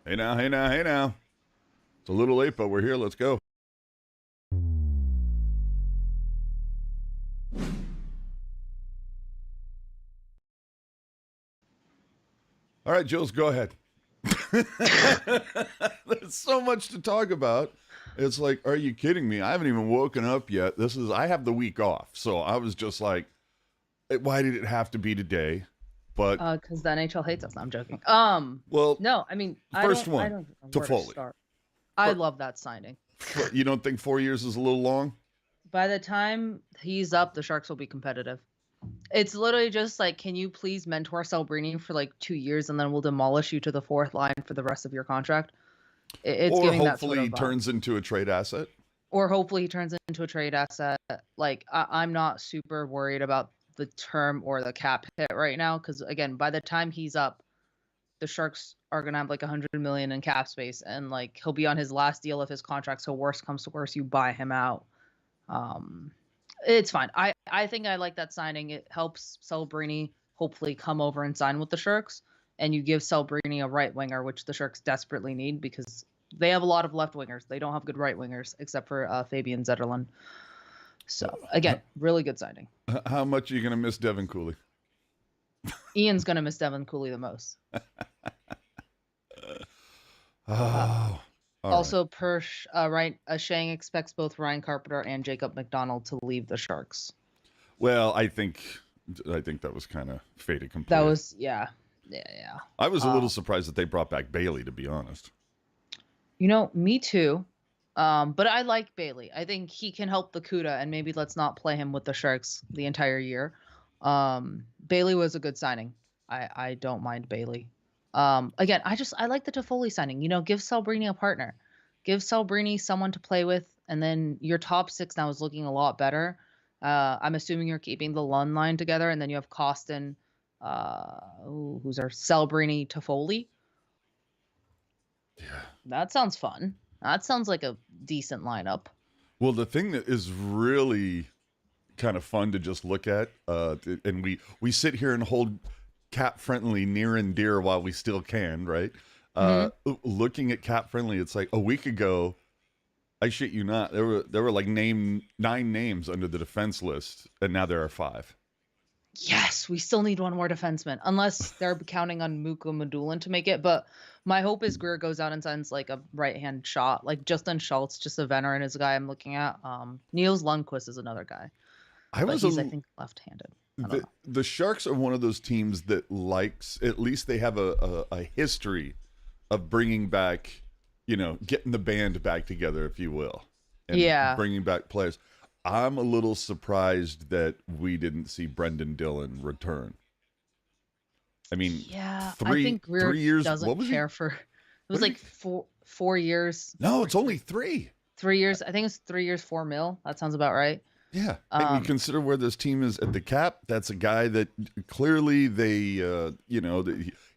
Hey now, hey now, hey now. It's a little late, but we're here. Let's go. All right, Jules, go ahead. There's so much to talk about. It's like, are you kidding me? I haven't even woken up yet. I have the week off. So I was just like, why did it have to be today? But, Because the NHL hates us. No, I'm joking. well, No, I mean, first I one, don't know where to Toffoli. start. I love that signing. You don't think 4 years is a little long? By the time he's up, the Sharks will be competitive. It's literally just like, can you please mentor Celebrini for like 2 years, and then we'll demolish you to the fourth line for the rest of your contract. It's Or giving that sort hopefully of he vibe. turns into a trade asset? Or hopefully he turns into a trade asset. Like I'm not super worried about the term or the cap hit right now, because again, by the time he's up, the Sharks are gonna have like 100 million in cap space, and like he'll be on his last deal of his contract. So worst comes to worst, you buy him out. Um, it's fine. I think I like that signing. It helps Celebrini hopefully come over and sign with the Sharks, and you give Celebrini a right winger, which the Sharks desperately need because they have a lot of left wingers. They don't have good right wingers except for Fabian Zetterlund. So again, really good signing. How much are you going to miss Devin Cooley? Ian's gonna miss Devin Cooley the most. Oh, Also, per Shang expects both Ryan Carpenter and Jacob McDonald to leave the Sharks. Well, I think that was kind of fait accompli. That was yeah. I was a little surprised that they brought back Bailey, to be honest. Me too. But I like Bailey. I think he can help the Cuda, and maybe let's not play him with the Sharks the entire year. Bailey was a good signing. I don't mind Bailey. Again, I like the Toffoli signing. Give Celebrini a partner. Give Celebrini someone to play with, and then your top six now is looking a lot better. I'm assuming you're keeping the Lund line together, and then you have Costin, who's our Celebrini Toffoli. Yeah. That sounds fun. That sounds like a decent lineup. Well, the thing that is really kind of fun to just look at, and we sit here and hold Cap Friendly near and dear while we still can, right? Looking at Cap Friendly, it's like a week ago, I shit you not, there were like 9 names under the defense list, and now there are 5. Yes, we still need one more defenseman, unless they're counting on Muko Madulin to make it. But my hope is Greer goes out and signs like a right-hand shot, like Justin Schultz, just a veteran is a guy I'm looking at. Niels Lundqvist is another guy, I think left-handed. The Sharks are one of those teams that likes, at least they have a history of bringing back, getting the band back together, if you will, and bringing back players. I'm a little surprised that we didn't see Brendan Dillon return. I mean, I 3 think Greer 3 years. doesn't What was care he? for. It was like 4 years. No, it's only 3. 3 years. I think it's 3 years, $4 million. That sounds about right. Yeah, and you consider where this team is at the cap. That's a guy that clearly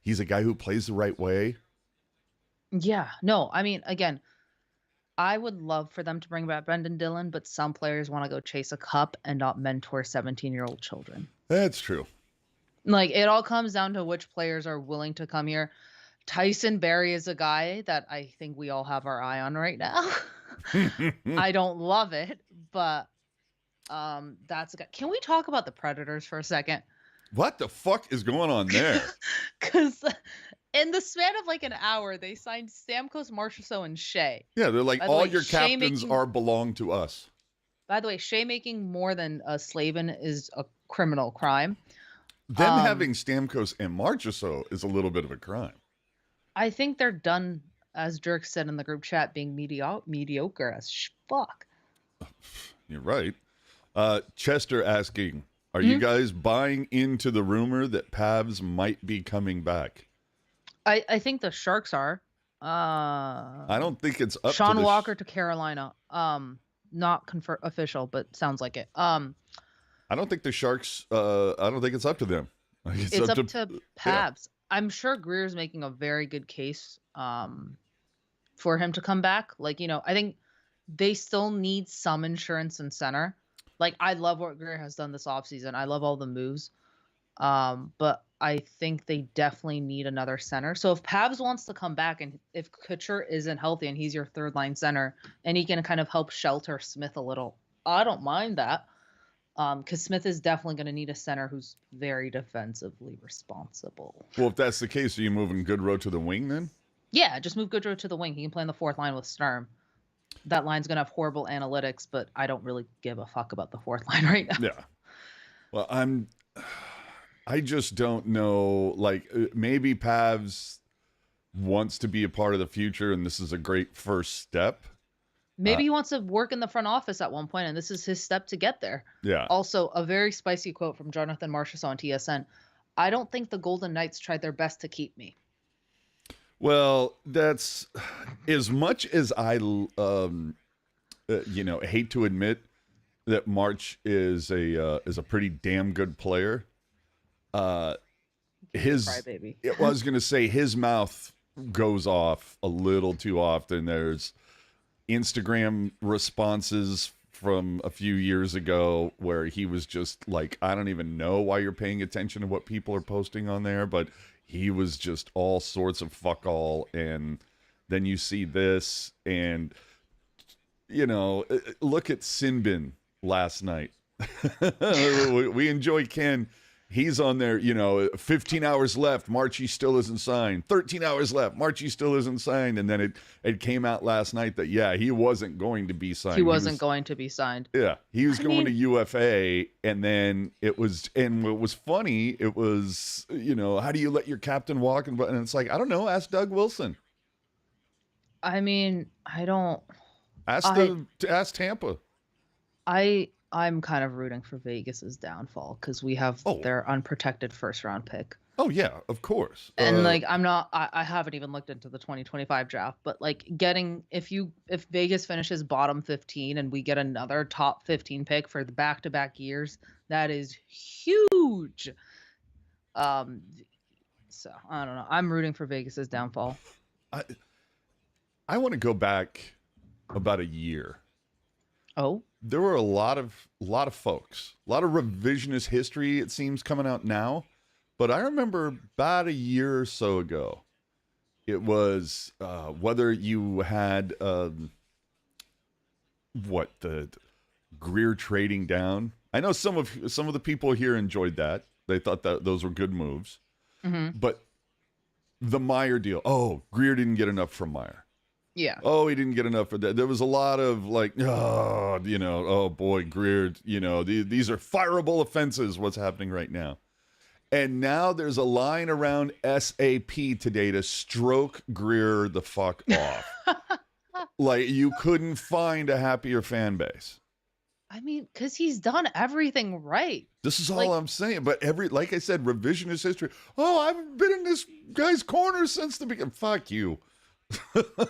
he's a guy who plays the right way. Yeah, no, I mean, again, I would love for them to bring back Brendan Dillon, but some players want to go chase a cup and not mentor 17-year-old children. That's true. Like, it all comes down to which players are willing to come here. Tyson Barrie is a guy that I think we all have our eye on right now. I don't love it, but that's a guy. Can we talk about the Predators for a second? What the fuck is going on there? Because in the span of like an hour, they signed Stamkos, Marchessault, and Shea. Yeah, they're like, all your captains belong to us. By the way, Shea making more than a Slavin is a criminal crime. Them having Stamkos and Marchessault is a little bit of a crime. I think they're done, as Dirk said in the group chat, being mediocre as fuck. You're right. Chester asking, are you guys buying into the rumor that Pavs might be coming back? I think the Sharks are. I don't think it's up Sean Walker to Carolina. Not official, but sounds like it. I don't think the Sharks. I don't think it's up to them. It's up to Pavs. Yeah. I'm sure Greer's making a very good case for him to come back. Like, I think they still need some insurance in center. Like, I love what Greer has done this offseason. I love all the moves. But I think they definitely need another center. So if Pavs wants to come back and if Couture isn't healthy and he's your third line center and he can kind of help shelter Smith a little, I don't mind that. Because Smith is definitely going to need a center who's very defensively responsible. Well, if that's the case, are you moving Goodrow to the wing then? Yeah, just move Goodrow to the wing. He can play on the fourth line with Sturm. That line's going to have horrible analytics, but I don't really give a fuck about the fourth line right now. Yeah. Well, I just don't know. Like, maybe Pavs wants to be a part of the future, and this is a great first step. Maybe he wants to work in the front office at one point, and this is his step to get there. Yeah. Also, a very spicy quote from Jonathan Marchessault on TSN. I don't think the Golden Knights tried their best to keep me. Well, that's as much as I, hate to admit that March is a pretty damn good player. Crybaby. I was going to say his mouth goes off a little too often. There's Instagram responses from a few years ago where he was just like, I don't even know why you're paying attention to what people are posting on there, but he was just all sorts of fuck all. And then you see this, and look at Sinbin last night. We enjoy Ken. He's on there, 15 hours left, Marchie still isn't signed. 13 hours left, Marchie still isn't signed. And then it came out last night that, yeah, he wasn't going to be signed. He was going to be signed. Yeah, he was going to UFA. And then what was funny, it was, how do you let your captain walk? And it's like, I don't know, ask Doug Wilson. I mean, I don't. Ask Tampa. I'm kind of rooting for Vegas's downfall because we have their unprotected first round pick. Oh yeah, of course. And I haven't even looked into the 2025 draft, but like if Vegas finishes bottom 15 and we get another top 15 pick for the back-to-back years, that is huge. So I don't know. I'm rooting for Vegas's downfall. I want to go back about a year. Oh. There were a lot of folks, a lot of revisionist history, it seems, coming out now. But I remember about a year or so ago, it was whether you had the Greer trading down. I know some of the people here enjoyed that. They thought that those were good moves. Mm-hmm. But the Meyer deal. Oh, Greer didn't get enough from Meyer. Yeah. Oh, he didn't get enough for that. There was a lot of like, oh boy, Greer, these are fireable offenses. What's happening right now? And now there's a line around SAP today to stroke Greer the fuck off. Like, you couldn't find a happier fan base. I mean, because he's done everything right. This is all I'm saying. But like I said, revisionist history. Oh, I've been in this guy's corner since the beginning. Fuck you.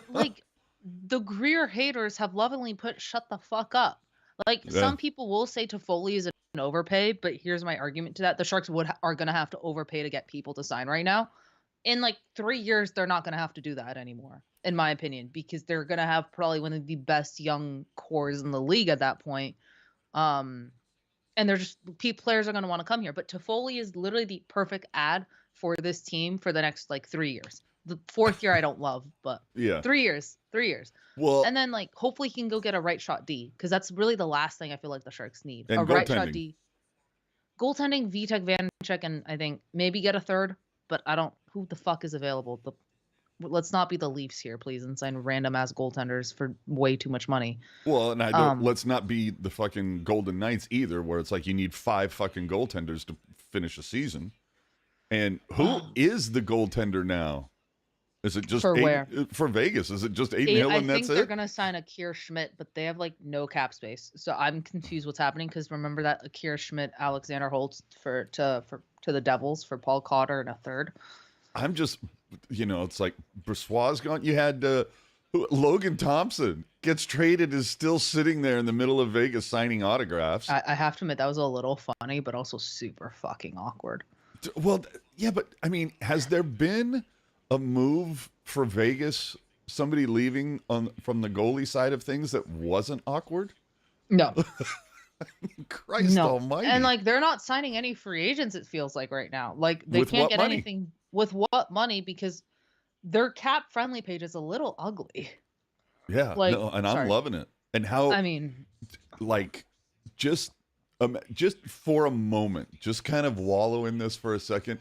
Like, the Greer haters have lovingly put shut the fuck up. Like, some people will say Toffoli is an overpay, but here's my argument to that. The Sharks are going to have to overpay to get people to sign right now. In like 3 years, they're not going to have to do that anymore, in my opinion, because they're going to have probably one of the best young cores in the league at that point. And they're just players are going to want to come here. But Toffoli is literally the perfect ad for this team for the next like 3 years. The fourth year I don't love, but yeah, 3 years. Well, and then like hopefully he can go get a right shot D, because that's really the last thing I feel like the Sharks need. And a right shot D, goaltending, Vitek, Vanecek, and I think maybe get a third. But I don't. Who the fuck is available? Let's not be the Leafs here, please, and sign random ass goaltenders for way too much money. Well, and I don't. Let's not be the fucking Golden Knights either, where it's like you need 5 fucking goaltenders to finish a season. And who is the goaltender now? Is it just for Vegas? Is it just Aiden Hill and that's it? I think they're gonna sign Akira Schmidt, but they have like no cap space. So I'm confused what's happening, because remember that Akira Schmidt, Alexander Holtz to the Devils for Paul Cotter and a third. I'm just, it's like Bressois gone. You had Logan Thompson gets traded, is still sitting there in the middle of Vegas signing autographs. I have to admit that was a little funny, but also super fucking awkward. Well, yeah, but I mean, has there been a move for Vegas, somebody leaving from the goalie side of things that wasn't awkward? No. Christ No. almighty. And like they're not signing any free agents, it feels like right now. Like they With can't what get money? anything with what money because their cap friendly page is a little ugly. Yeah, Like, no, and I'm sorry. loving it. And how, I mean, like, just just for a moment, just kind of wallow in this for a second.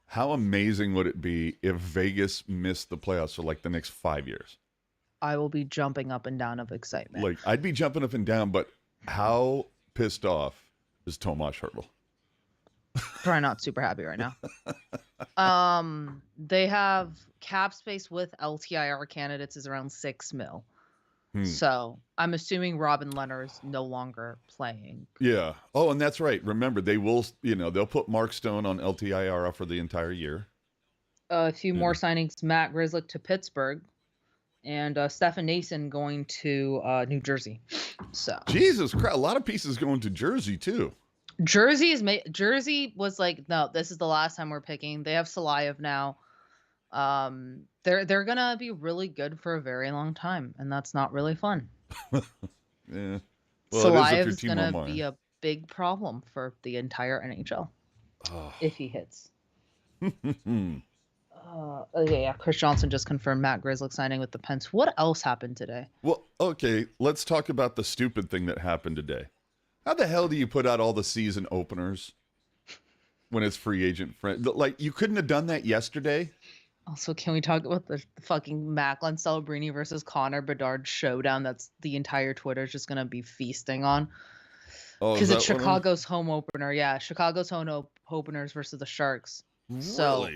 How amazing would it be if Vegas missed the playoffs for like the next 5 years? I will be jumping up and down of excitement. Like, I'd be jumping up and down, but how pissed off is Tomas Hertl? Probably not super happy right now. They have cap space with LTIR candidates is around 6 mil. So I'm assuming Robin Leonard is no longer playing. Yeah. Oh, and that's right. Remember, they will, they'll put Mark Stone on LTIR for the entire year. A few more signings: Matt Grzelcyk to Pittsburgh, and Stefan Nason going to New Jersey. So Jesus Christ, a lot of pieces going to Jersey too. Jersey was like, no, this is the last time we're picking. They have Salayev now. They're gonna be really good for a very long time, and that's not really fun. Yeah. Well, Salayev is gonna be a big problem for the entire NHL if he hits. Yeah, Chris Johnson just confirmed Matt Grzelcyk signing with the Pens. What else happened today? Well, okay, let's talk about the stupid thing that happened today. How the hell do you put out all the season openers when it's free agent friend? Like, you couldn't have done that yesterday? Also, can we talk about the fucking Macklin Celebrini versus Connor Bedard showdown that's the entire Twitter is just going to be feasting on? Because it's Chicago's home opener. Yeah, Chicago's home openers versus the Sharks. Really? So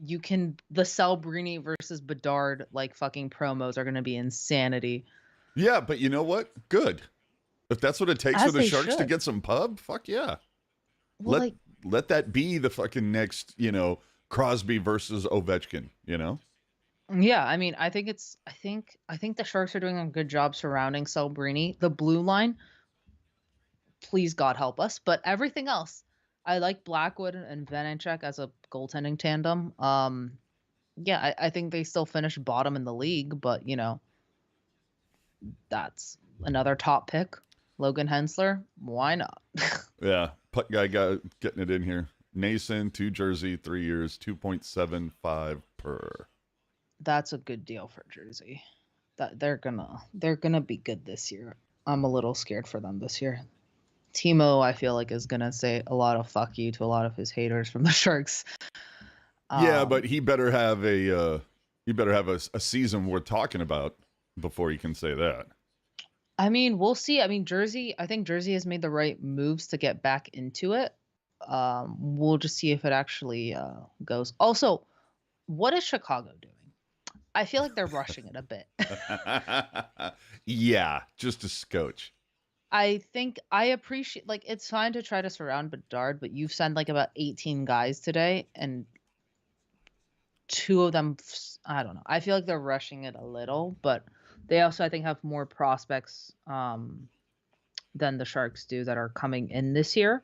you can, the Celebrini versus Bedard, like, fucking promos are going to be insanity. Yeah, but you know what? Good. If that's what it takes for the Sharks to get some pub, fuck yeah. Well, let that be the fucking next, Crosby versus Ovechkin, Yeah, I mean, I think the Sharks are doing a good job surrounding Celebrini. The blue line, please God help us, but everything else, I like Blackwood and Vanecek as a goaltending tandem. Yeah, I think they still finished bottom in the league, but that's another top pick. Logan Hensler, why not? Yeah, puck guy getting it in here. Nason, 2 Jersey, 3 years, 2.75 per. That's a good deal for Jersey. That they're gonna be good this year. I'm a little scared for them this year. Timo, I feel like, is gonna say a lot of fuck you to a lot of his haters from the Sharks. Yeah, but he better have a season worth talking about before he can say that. I mean, we'll see. I mean, I think Jersey has made the right moves to get back into it. We'll just see if it actually goes. Also, what is Chicago doing? I feel like they're rushing it a bit. Yeah, just a scotch. I think I appreciate, like, it's fine to try to surround Bedard, but you've sent like about 18 guys today, and 2 of them, I don't know. I feel like they're rushing it a little, but they also, I think, have more prospects than the Sharks do that are coming in this year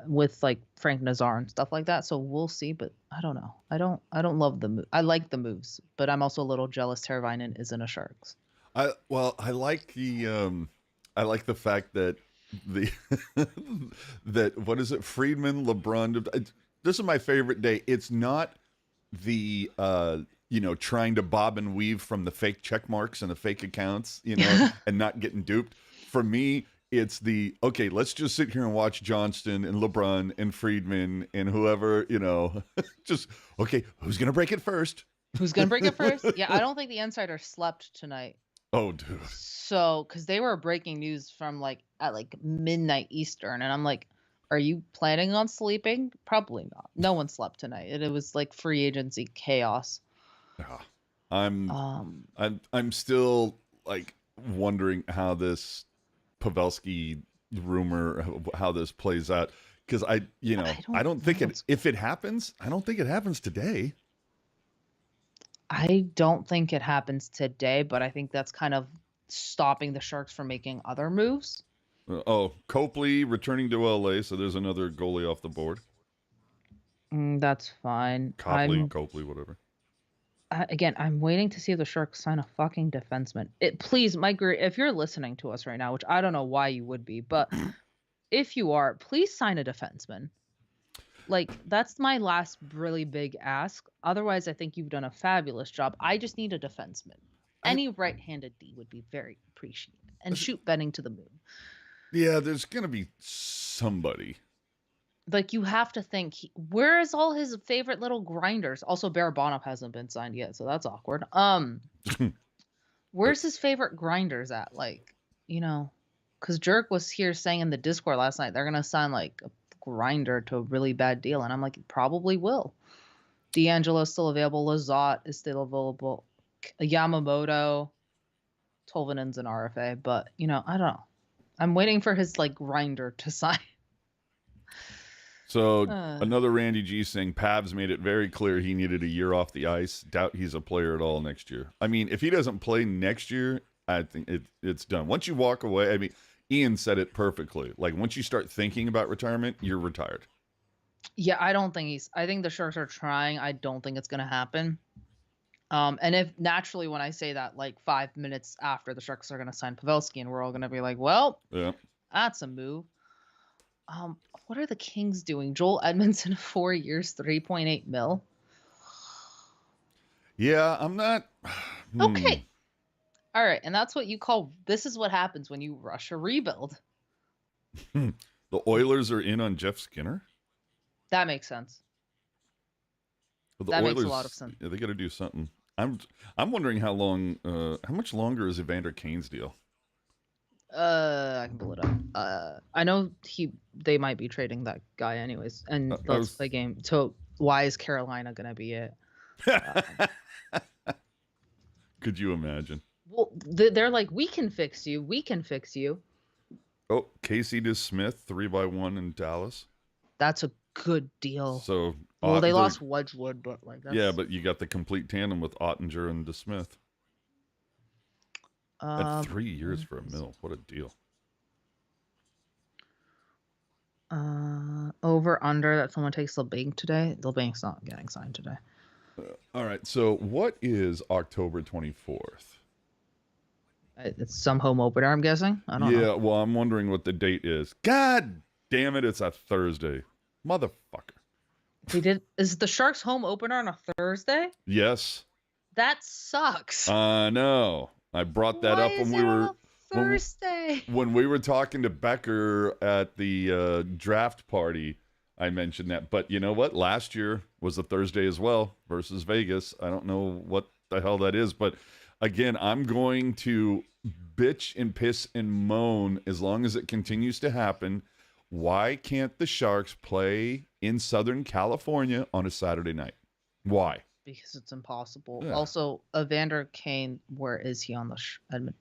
with like Frank Nazar and stuff like that. So we'll see, but I don't know. I don't love the move. I like the moves, but I'm also a little jealous Teravainen isn't a Sharks. I like the fact that that what is it? Friedman, LeBron. This is my favorite day. It's not the trying to bob and weave from the fake check marks and the fake accounts, and not getting duped. For me, it's the, okay, let's just sit here and watch Johnston and LeBron and Friedman and whoever, just, okay, who's going to break it first? Who's going to break it first? Yeah, I don't think the insiders slept tonight. Oh, dude. So, because they were breaking news from at midnight Eastern, and I'm like, are you planning on sleeping? Probably not. No one slept tonight. It was like free agency chaos. Yeah. I'm still like wondering how this Pavelski rumor, how this plays out, because I don't think if it happens, I don't think it happens today. I don't think it happens today, but I think that's kind of stopping the Sharks from making other moves. Copley returning to LA, so there's another goalie off the board. That's fine. Copley, whatever. again, I'm waiting to see if the Sharks sign a fucking defenseman. Please, Mike, if you're listening to us right now, which I don't know why you would be, but if you are, please sign a defenseman. Like, that's my last really big ask. Otherwise, I think you've done a fabulous job. I just need a defenseman. Any right-handed D would be very appreciated. And shoot Benning to the moon. Yeah, there's going to be somebody. Like, you have to think, where is all his favorite little grinders? Also, Barabanov hasn't been signed yet, so that's awkward. Where's his favorite grinders at? Like, because Jerk was here saying in the Discord last night they're going to sign, like, a grinder to a really bad deal. And I'm like, probably will. D'Angelo's still available. Lizotte is still available. Yamamoto. Tolvanen's an RFA. But, I don't know. I'm waiting for his, like, grinder to sign. So another Randy G saying Pavs made it very clear he needed a year off the ice. Doubt he's a player at all next year. I mean, if he doesn't play next year, I think it's done. Once you walk away, I mean, Ian said it perfectly. Like, once you start thinking about retirement, you're retired. Yeah, I think the Sharks are trying. I don't think it's going to happen. And if naturally when I say that, like 5 minutes after the Sharks are going to sign Pavelski, and we're all going to be like, well, yeah, that's a move. What are the Kings doing? Joel Edmondson, 4 years, $3.8 million. Yeah, I'm not. Okay. All right. And that's what you call, this is what happens when you rush a rebuild. The Oilers are in on Jeff Skinner? That makes sense. Well, makes a lot of sense. Yeah, they got to do something. I'm wondering how much longer is Evander Kane's deal? I can pull it up. I know they might be trading that guy anyways. And let's play game. So why is Carolina gonna be it? Could you imagine? Well, they're like, we can fix you. We can fix you. Oh, Casey DeSmith, 3x1 in Dallas. That's a good deal. So, well, they lost Wedgwood, but like that's... yeah, but you got the complete tandem with Ottinger and DeSmith. At 3 years for $1 million. What a deal. Over under that someone takes LeBanc today. LeBanc's not getting signed today. All right. So what is October 24th? It's some home opener, I'm guessing. I don't know. Yeah, well, I'm wondering what the date is. God damn it, it's a Thursday. Motherfucker. Is the Sharks home opener on a Thursday? Yes. That sucks. No. I brought that up when we were Thursday. When we were talking to Becker at the draft party. I mentioned that, but you know what? Last year was a Thursday as well versus Vegas. I don't know what the hell that is, but again, I'm going to bitch and piss and moan as long as it continues to happen. Why can't the Sharks play in Southern California on a Saturday night? Why? Because it's impossible. Yeah. Also, Evander Kane, where is he on the Edmund?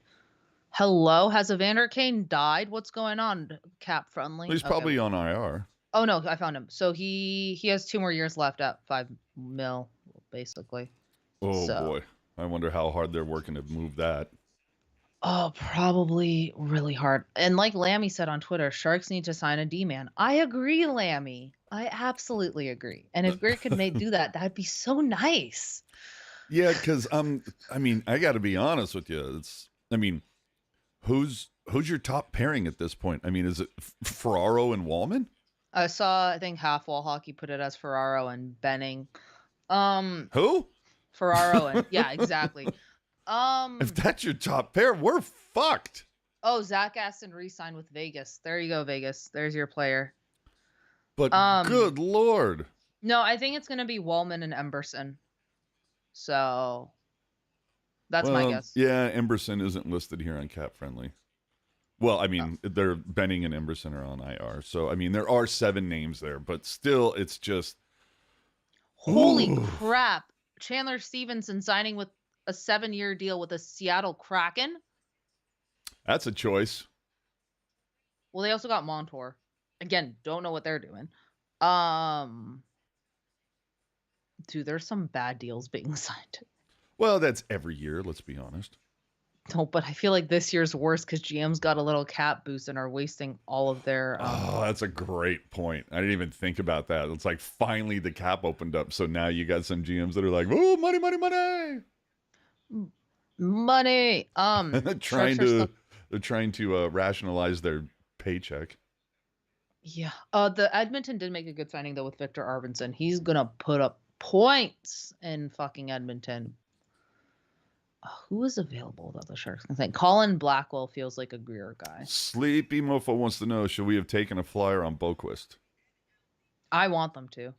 Hello? Has Evander Kane died? What's going on, Cap Friendly? Well, he's probably on IR. Oh, no, I found him. So he has 2 more years left at $5 million, basically. Oh, boy. I wonder how hard they're working to move that. Oh, probably really hard. And like Lammy said on Twitter, Sharks need to sign a D-man. I agree, Lammy. I absolutely agree. And if Greg could do that, that'd be so nice. Yeah, because I got to be honest with you. Who's your top pairing at this point? I mean, is it Ferraro and Wallman? I think Half Wall Hockey put it as Ferraro and Benning. Who? Ferraro and yeah, exactly. If that's your top pair, we're fucked. Oh, Zach Aston re-signed with Vegas. There you go, Vegas. There's your player. But good Lord. No, I think it's gonna be Wallman and Emberson. So that's my guess. Yeah, Emberson isn't listed here on Cap Friendly. Well, I mean, they're Benning and Emberson are on IR. So I mean, there are 7 names there, but still, it's just holy crap. Chandler Stevenson signing with a 7-year deal with the Seattle Kraken. That's a choice. Well, they also got Montour. Again, don't know what they're doing. Dude, there's some bad deals being signed. Well, that's every year, let's be honest. No, but I feel like this year's worse because GM's got a little cap boost and are wasting all of their. Oh, that's a great point. I didn't even think about that. It's like finally the cap opened up, so now you got some GMs that are like, "Oh, money, money, money!" Money. trying Sharks are still. to they're trying to rationalize their paycheck. Yeah. The Edmonton did make a good signing though with Victor Arvidsson. He's gonna put up points in fucking Edmonton. Who is available that the Sharks can think? Colin Blackwell feels like a Greer guy. Sleepy Mofo wants to know: should we have taken a flyer on Boquist? I want them to. I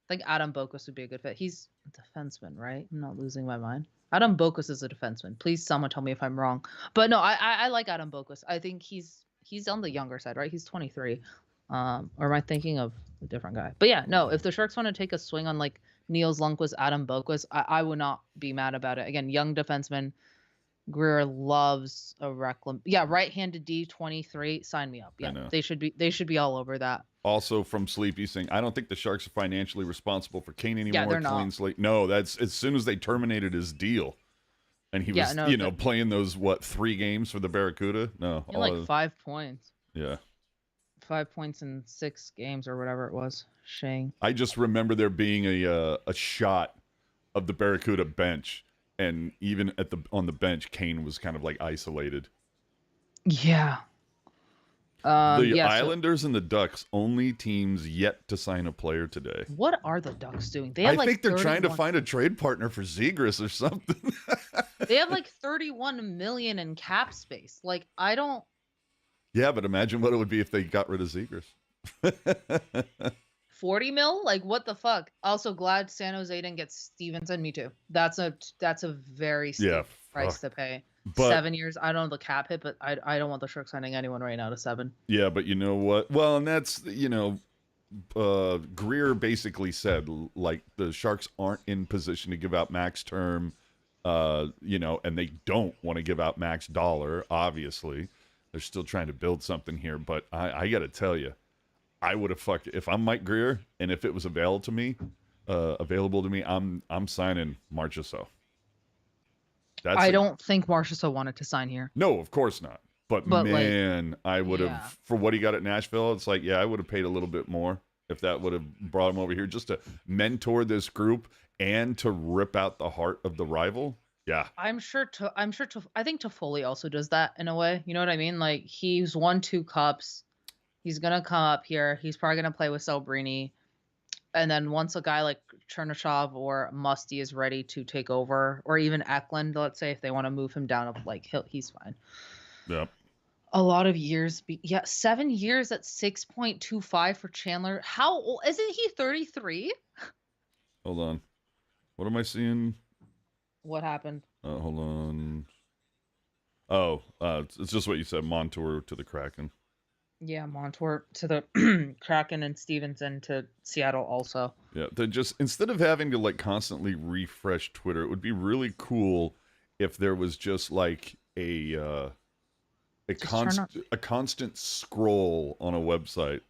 think Adam Boqvist would be a good fit. He's a defenseman, right? I'm not losing my mind. Adam Boqvist is a defenseman. Please, someone tell me if I'm wrong. But no, I like Adam Boqvist. I think he's on the younger side, right? He's 23. Or am I thinking of a different guy? But yeah, no. If the Sharks want to take a swing on like Niels Lundqvist, Adam Boqvist, I would not be mad about it. Again, young defenseman. Greer loves a reclam. Yeah, right-handed D, 23. Sign me up. Yeah, they should be all over that. Also from Sleepy saying, I don't think the Sharks are financially responsible for Kane anymore. Yeah, they're not. Clean slate. No, that's as soon as they terminated his deal. And he was, playing those, 3 games for the Barracuda? No. Like 5 points. Yeah. 5 points in 6 games or whatever it was. Shang. I just remember there being a shot of the Barracuda bench. And even on the bench, Kane was kind of like isolated. Yeah. Islanders and the Ducks, only teams yet to sign a player today. What are the Ducks doing? I think they're trying to find a trade partner for Zegras or something. They have like 31 million in cap space. Like, I don't. Yeah, but imagine what it would be if they got rid of Zegras. 40 mil? Like, what the fuck? Also, glad San Jose didn't get Stevenson. Me too. That's a very steep price to pay. But 7 years. I don't know the cap hit, but I don't want the Sharks signing anyone right now to 7. Yeah, but you know what? Well, and that's, Greer basically said, like, the Sharks aren't in position to give out max term, and they don't want to give out max dollar, obviously. They're still trying to build something here, but I got to tell you, I would have fucked if I'm Mike Greer, and if it was available to me, I'm signing Marchessault. I don't think Marchessault wanted to sign here. No, of course not. But man, I would have, for what he got at Nashville, it's like, I would have paid a little bit more if that would have brought him over here just to mentor this group and to rip out the heart of the rival. Yeah. I think Toffoli also does that in a way. You know what I mean? Like, he's won 2 cups. He's going to come up here. He's probably going to play with Celebrini. And then once a guy like Chernyshov or Musty is ready to take over, or even Eklund, let's say, if they want to move him down, he's fine. Yeah. A lot of years. 7 years at 6.25 for Chandler. How old? Isn't he 33? Hold on. What am I seeing? What happened? Hold on. Oh, it's just what you said. Montour to the Kraken. Yeah, Montour to the Kraken and Stevenson to Seattle also. Yeah, they just, instead of having to like constantly refresh Twitter, it would be really cool if there was just like a constant scroll on a website,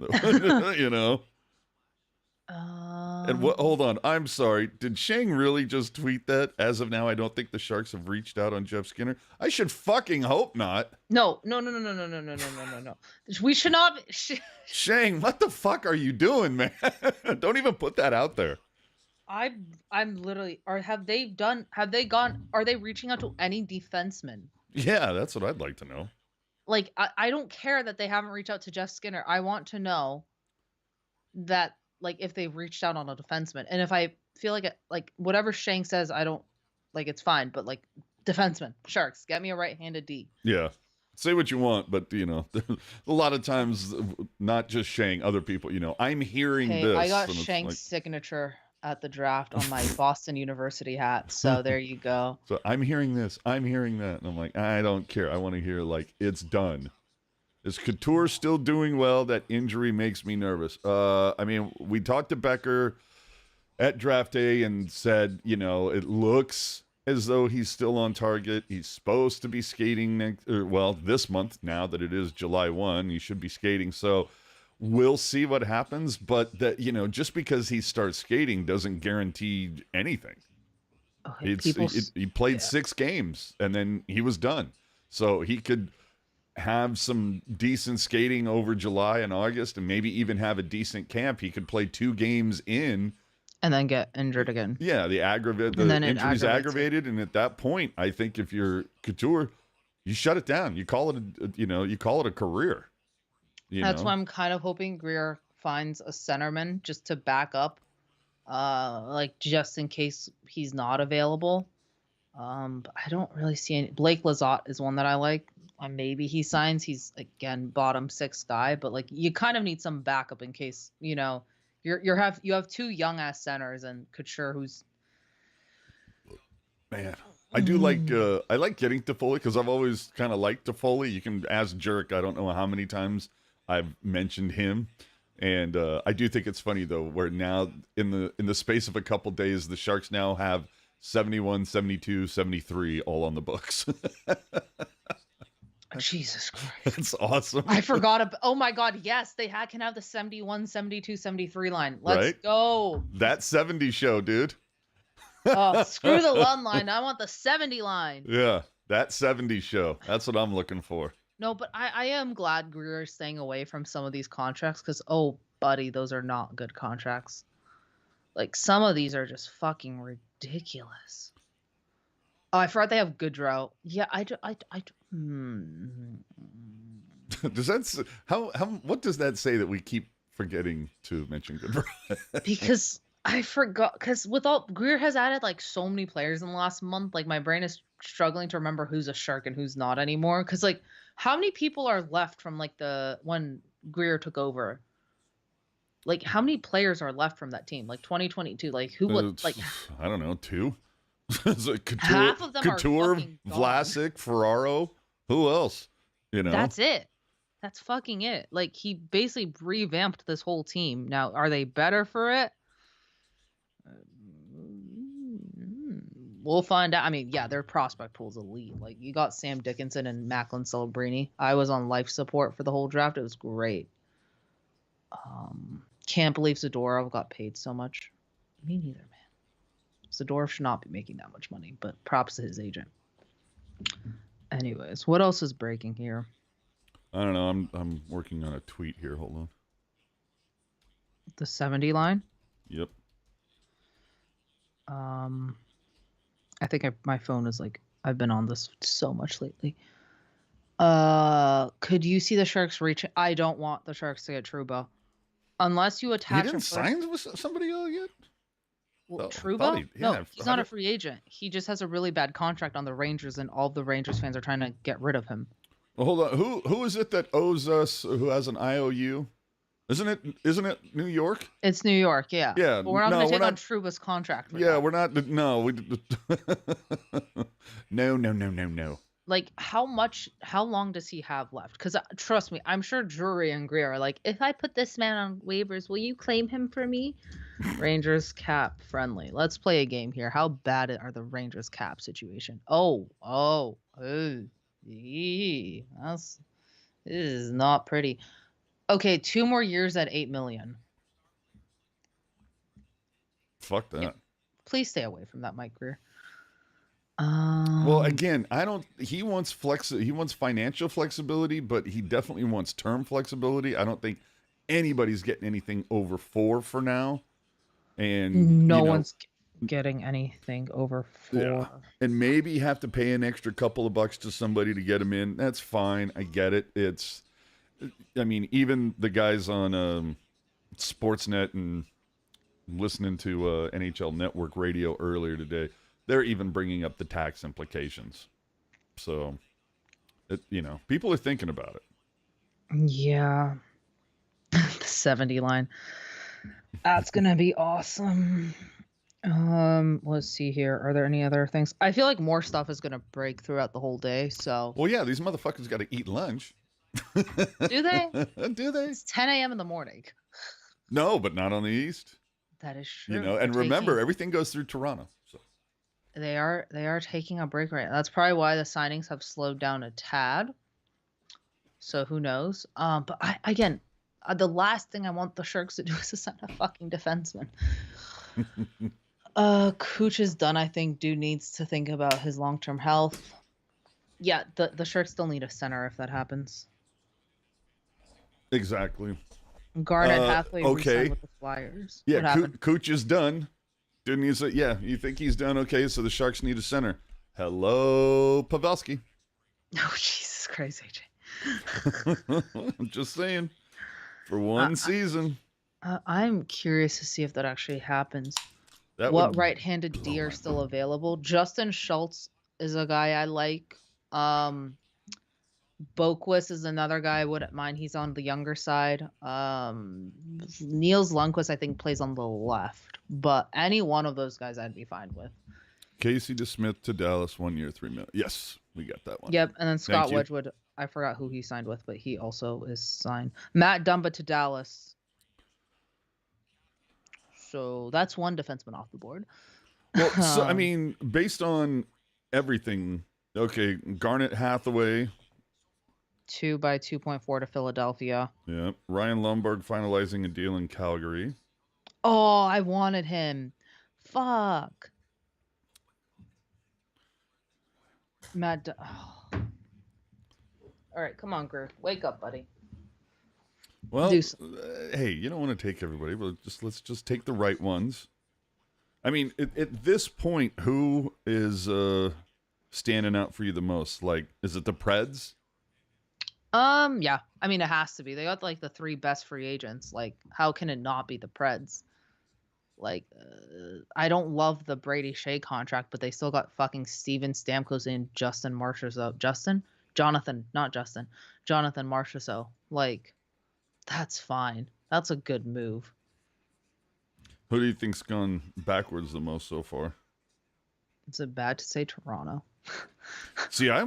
And hold on, I'm sorry. Did Shang really just tweet that? As of now, I don't think the Sharks have reached out on Jeff Skinner. I should fucking hope not. No. We should not. Shang, what the fuck are you doing, man? Don't even put that out there. I'm literally. Or have they gone? Are they reaching out to any defensemen? Yeah, that's what I'd like to know. Like, I don't care that they haven't reached out to Jeff Skinner. I want to know that. Like, if they've reached out on a defenseman, and if I feel like whatever Shang says, I don't like, it's fine. But like, defenseman, Sharks, get me a right-handed D. Yeah, say what you want, but a lot of times, not just Shang, other people. I'm hearing this. I got Shang's signature at the draft on my Boston University hat, so there you go. So I'm hearing this, I'm hearing that, and I'm like, I don't care. I want to hear like it's done. Is Couture still doing well? That injury makes me nervous. I mean, we talked to Becker at draft day and said, it looks as though he's still on target. He's supposed to be skating this month, now that it is July 1. He should be skating. So we'll see what happens. But that, just because he starts skating doesn't guarantee anything. Okay, It's people. he played Yeah. 6 games and then he was done. So he could have some decent skating over July and August and maybe even have a decent camp. He could play 2 games in. And then get injured again. Yeah, And the then it injury's aggravates it. aggravated, and at that point, I think if you're Couture, you shut it down. You call it you call it a career. That's why I'm kind of hoping Greer finds a centerman just to back up, like just in case he's not available. But I don't really see any. Blake Lizotte is one that I like. Maybe he signs. He's again bottom 6 guy, but like you kind of need some backup in case you have 2 young ass centers and Couture who's Man, I do like I like getting Toffoli because I've always kind of liked Toffoli. You can ask Jurek. I don't know how many times I've mentioned him, and I do think it's funny though, where now in the space of a couple days, the Sharks now have 71, 72, 73 all on the books. Jesus Christ. It's awesome. I forgot. Oh my God. Yes, they can have the 71, 72, 73 line. Let's Right? go. That 70 show, dude. Oh, screw the 1 line. I want the 70 line. Yeah, that 70 show. That's what I'm looking for. No, but I am glad Greer is staying away from some of these contracts because, oh, buddy, those are not good contracts. Like, some of these are just fucking ridiculous. Oh, I forgot they have Goodrow. Yeah, Does that how what does that say that we keep forgetting to mention Goodrow? Because I forgot, because Greer has added like so many players in the last month, like my brain is struggling to remember who's a Shark and who's not anymore. Because like, how many people are left from like when Greer took over? Like, how many players are left from that team? Like 2022, like who would like? I don't know, 2. So Half of them are fucking gone. Vlasic, Ferraro. Who else? That's it. That's fucking it. Like he basically revamped this whole team. Now, are they better for it? We'll find out. I mean, yeah, their prospect pool's elite. Like you got Sam Dickinson and Macklin Celebrini. I was on life support for the whole draft. It was great. Can't believe Zadorov got paid so much. Me neither, man. Zadorov should not be making that much money, but props to his agent. Anyways, what else is breaking here? I don't know. I'm working on a tweet here. Hold on. The 70 line? Yep. I think my phone is like, I've been on this so much lately. Could you see the Sharks reach? I don't want the Sharks to get Trouba. Unless you attach He didn't sign with somebody yet? Well, Trouba? No, he's not a free agent. He just has a really bad contract on the Rangers, and all the Rangers fans are trying to get rid of him. Well, hold on. Who is it that owes us? Who has an IOU? Isn't it New York? It's New York, yeah. Yeah. But we're not going to take on Trouba's contract. Yeah, we're not. No, we. No. Like, how long does he have left? Because trust me, I'm sure Drury and Greer are like, if I put this man on waivers, will you claim him for me? Rangers cap friendly. Let's play a game here. How bad are the Rangers cap situation? This is not pretty. Okay, 2 more years at $8 million. Fuck that. Yeah. Please stay away from that, Mike Greer. Well, again, he wants financial flexibility, but he definitely wants term flexibility. I don't think anybody's getting anything over 4 for now. And no one's getting anything over 4. Yeah. And maybe you have to pay an extra couple of bucks to somebody to get him in. That's fine. I get it. I mean, even the guys on Sportsnet and listening to NHL Network Radio earlier today, they're even bringing up the tax implications. So, people are thinking about it. Yeah. The 70 line. That's going to be awesome. Let's see here. Are there any other things? I feel like more stuff is going to break throughout the whole day, so. Well, yeah, these motherfuckers got to eat lunch. Do they? Do they? It's 10 a.m. in the morning. No, but not on the East. That is true. And remember, everything goes through Toronto. So. They are taking a break right now. That's probably why the signings have slowed down a tad. So who knows? But the last thing I want the Sharks to do is to sign a fucking defenseman. Cooch is done. I think dude needs to think about his long-term health. Yeah, the Sharks still need a center if that happens. Exactly. Garnet Hathaway re-signed Okay. with the Flyers. Yeah, What happened? Cooch is done. Didn't he say? Yeah, you think he's done? Okay, so the Sharks need a center. Hello, Pavelski. Oh, Jesus Christ, AJ. I'm just saying. For one season. I'm curious to see if that actually happens. That What would right-handed D are still available? Justin Schultz is a guy I like. Boquist is another guy I wouldn't mind. He's on the younger side. Niels Lundqvist, I think, plays on the left. But any one of those guys I'd be fine with. Casey DeSmith to Dallas, 1 year, $3 million. Yes, we got that one. Yep, and then Scott Thank you. Wedgwood. I forgot who he signed with, but he also is signed. Matt Dumba to Dallas. So that's one defenseman off the board. Well, so I mean, based on everything, okay, Garnet Hathaway. 2 by 2.4 to Philadelphia. Yeah, Ryan Lomberg finalizing a deal in Calgary. Oh, I wanted him. Fuck. Matt. Oh. All right, come on, Greer. Wake up, buddy. Well, hey, you don't want to take everybody, but let's just take the right ones. I mean, at this point, who is standing out for you the most? Like, is it the Preds? Yeah. I mean, it has to be. They got like the 3 best free agents. Like, how can it not be the Preds? Like, I don't love the Brady Shea contract, but they still got fucking Steven Stamkos and Justin Marchessault. Jonathan Marchessault. Like, that's fine. That's a good move. Who do you think's gone backwards the most so far? Is it bad to say Toronto? See, I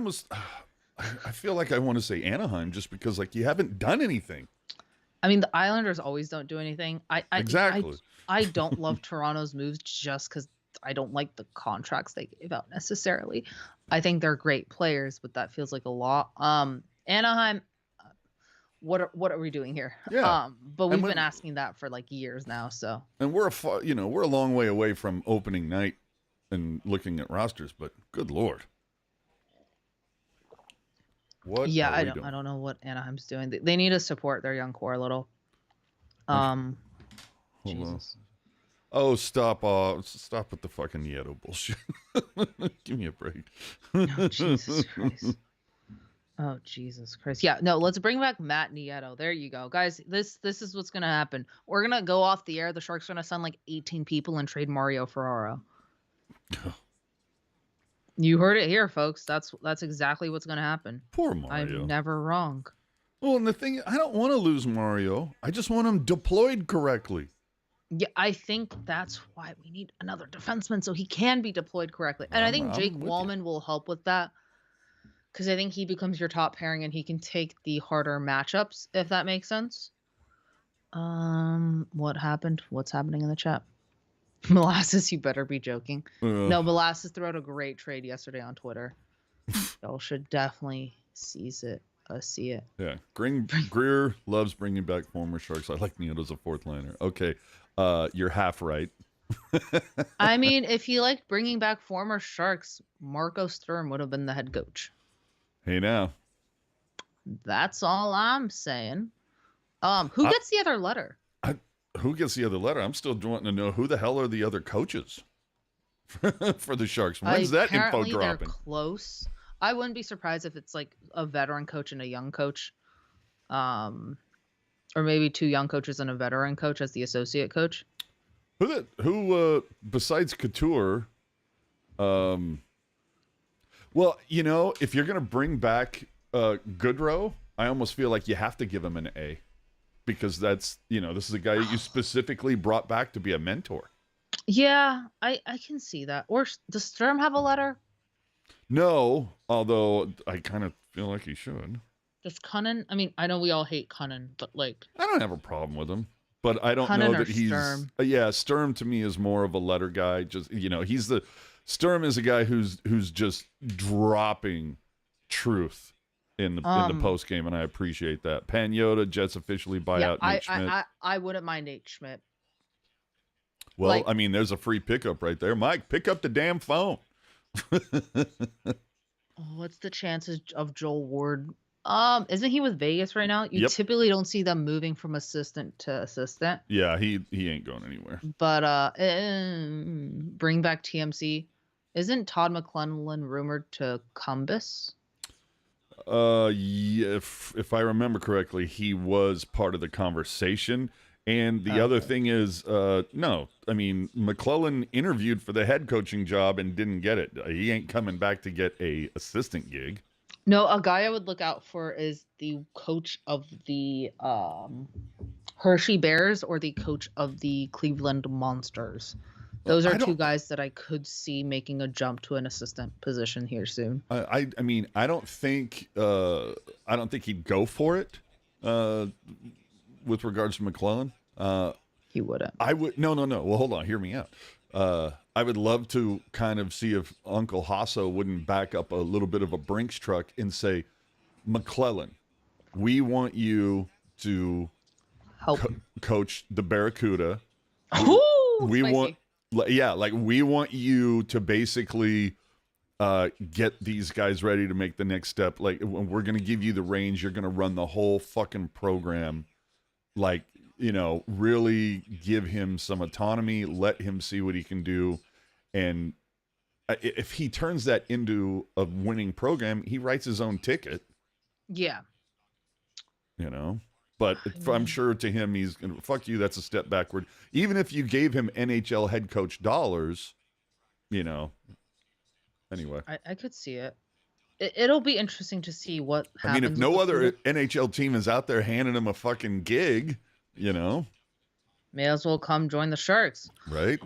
feel like I want to say Anaheim just because, like, you haven't done anything. I mean, the Islanders always don't do anything. Exactly. I don't love Toronto's moves just because I don't like the contracts they gave out necessarily. I think they're great players, but that feels like a lot. Anaheim, what are we doing here? Yeah. But we've been asking that for like years now. So. And we're a long way away from opening night and looking at rosters, but good Lord. What? Yeah, I don't know what Anaheim's doing. They need to support their young core a little. Jesus. Oh, stop with the fucking Nieto bullshit. Give me a break. Oh, Jesus Christ. Oh, Jesus Christ. Yeah, no, let's bring back Matt Nieto. There you go. Guys, this is what's going to happen. We're going to go off the air. The Sharks are going to sign like 18 people and trade Mario Ferraro. You heard it here, folks. That's exactly what's going to happen. Poor Mario. I'm never wrong. Well, and the thing, I don't want to lose Mario. I just want him deployed correctly. Yeah, I think that's why we need another defenseman so he can be deployed correctly. And I think Jake Wallman will help with that because I think he becomes your top pairing and he can take the harder matchups, if that makes sense. What happened? What's happening in the chat? Molasses, you better be joking. No, Molasses threw out a great trade yesterday on Twitter. Y'all should definitely see it. Yeah, Greer loves bringing back former Sharks. I like Nieto as a fourth liner. Okay, you're half right. I mean, if you liked bringing back former Sharks, Marco Sturm would have been the head coach. Hey now. That's all I'm saying. Who gets the other letter? Who gets the other letter? I'm still wanting to know who the hell are the other coaches for the Sharks. When's that info dropping? They're close. I wouldn't be surprised if it's like a veteran coach and a young coach. Or maybe 2 young coaches and a veteran coach as the associate coach. Who besides Couture, well, if you're going to bring back Goodrow, I almost feel like you have to give him an A because that's, this is a guy that you specifically brought back to be a mentor. Yeah, I can see that. Or does Sturm have a letter? No, although I kind of feel like he should. Does Cunnin? I mean, I know we all hate Cunnin, but like... I don't have a problem with him, but I don't Cunnin know that he's... Sturm? Sturm to me is more of a letter guy. Just, Sturm is a guy who's just dropping truth in the post game, and I appreciate that. Panyota, Jets officially buy out Nate Schmidt. I wouldn't mind Nate Schmidt. Well, Like, I mean, there's a free pickup right there. Mike, pick up the damn phone. what's the chances of Joel Ward? Isn't he with Vegas right now? You Yep. typically don't see them moving from assistant to assistant. Yeah, he ain't going anywhere. But bring back TMC. Isn't Todd McClellan rumored to Columbus? Yeah, if I remember correctly, he was part of the conversation. And the other Okay. thing is, no, I mean, McClellan interviewed for the head coaching job and didn't get it. He ain't coming back to get a assistant gig. No, a guy I would look out for is the coach of the Hershey Bears or the coach of the Cleveland Monsters. Those are I two don't. guys that I could see making a jump to an assistant position here soon. I mean, I don't think he'd go for it. With regards to McClellan, He wouldn't. I would no. Well, hold on, hear me out. I would love to kind of see if Uncle Hasso wouldn't back up a little bit of a Brinks truck and say, McClellan, we want you to Help. coach the Barracuda. Ooh, We spicy. want, yeah, like we want you to basically get these guys ready to make the next step. Like we're going to give you the reins. You're going to run the whole fucking program. Like, really give him some autonomy, let him see what he can do. And if he turns that into a winning program, he writes his own ticket, Yeah. But I'm sure to him, he's going to, fuck you, that's a step backward. Even if you gave him NHL head coach dollars, anyway. I could see it. It'll be interesting to see what happens. I mean, if no with the other Florida- NHL team is out there handing him a fucking gig, may as well come join the Sharks. right?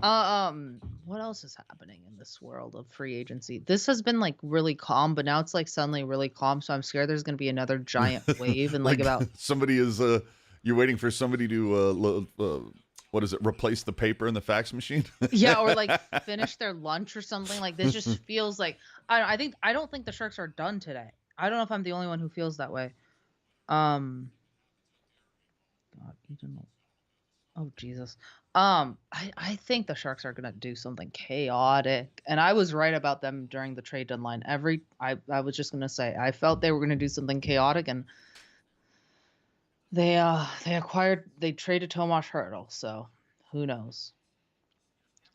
What else is happening in this world of free agency? This has been like really calm, but now it's like suddenly really calm. So I'm scared there's gonna be another giant wave and like about somebody is you're waiting for somebody to what is it, replace the paper in the fax machine. yeah, or like finish their lunch or something. Like this just feels like I don't think the Sharks are done today. I don't know if I'm the only one who feels that way. God, oh Jesus. I think the Sharks are gonna do something chaotic, and I was right about them during the trade deadline. I was just gonna say I felt they were gonna do something chaotic, and they traded Tomas Hertl, so who knows?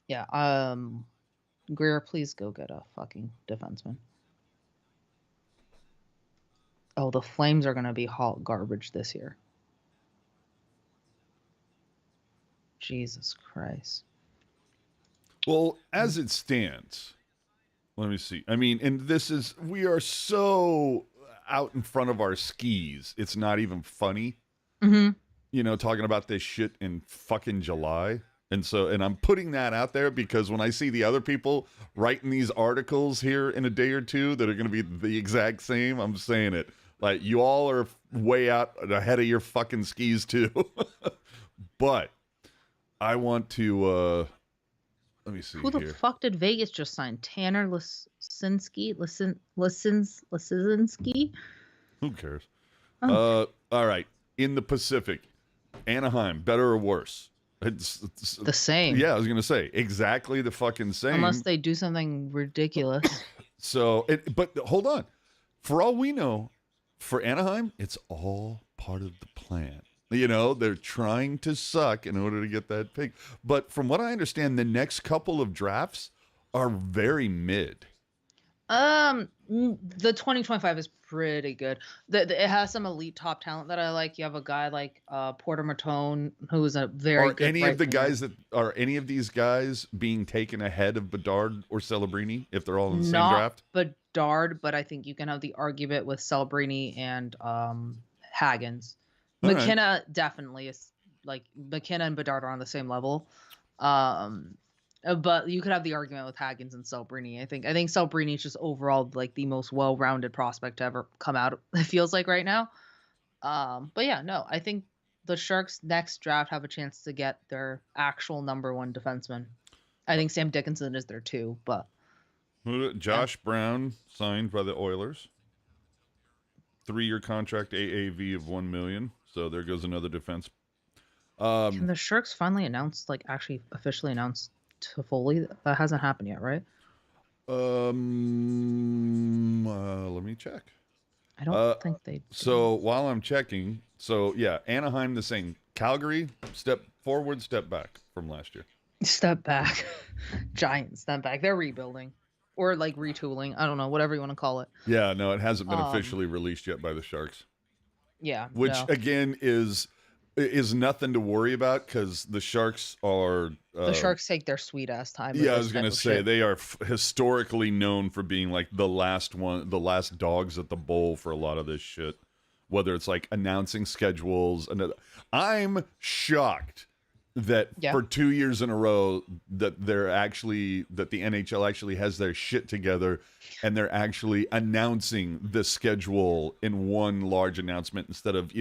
Yeah. Greer, please go get a fucking defenseman. Oh, the Flames are gonna be hot garbage this year. Jesus Christ. Well, as it stands, let me see. I mean, and we are so out in front of our skis. It's not even funny, talking about this shit in fucking July. And I'm putting that out there because when I see the other people writing these articles here in a day or two that are going to be the exact same, I'm saying it. Like, you all are way out ahead of your fucking skis too. But I want to, let me see Who the fuck did Vegas just sign? Tanner Lisinski? Lisinski? Who cares? Oh. All right. In the Pacific, Anaheim, better or worse? It's The same. Yeah, I was going to say exactly the fucking same. Unless they do something ridiculous. But hold on. For all we know, for Anaheim, it's all part of the plan. They're trying to suck in order to get that pick. But from what I understand, the next couple of drafts are very mid. The 2025 is pretty good. It has some elite top talent that I like. You have a guy like Porter Matone, who is a very good Any right of the winger. guys are any of these guys being taken ahead of Bedard or Celebrini if they're all in the same draft? Bedard, but I think you can have the argument with Celebrini and Haggins. All McKenna definitely is, like, McKenna and Bedard are on the same level. But you could have the argument with Haggins and Celebrini. I think Celebrini is just overall like the most well-rounded prospect to ever come out. It feels like right now. But yeah, no, I think the Sharks next draft have a chance to get their actual number one defenseman. I think Sam Dickinson is there too, but Josh Brown signed by the Oilers. 3-year contract, AAV of $1 million. So there goes another defense. Can the Sharks finally announce, like, actually officially announce Toffoli? That hasn't happened yet, right? Let me check. I don't think they So while I'm checking, so yeah, Anaheim the same. Calgary, step forward, step back from last year. step back. Giant step back. They're rebuilding. Or like retooling. I don't know, whatever you want to call it. Yeah, no, it hasn't been officially released yet by the Sharks. Yeah. Which No. again is nothing to worry about because the Sharks are. The Sharks take their sweet ass time. Yeah, with I this was type gonna of say shit. they are historically known for being like the last dogs at the bowl for a lot of this shit. Whether it's like announcing schedules, and I'm shocked that Yeah. for 2 years in a row that the NHL actually has their shit together and they're actually announcing the schedule in one large announcement instead of,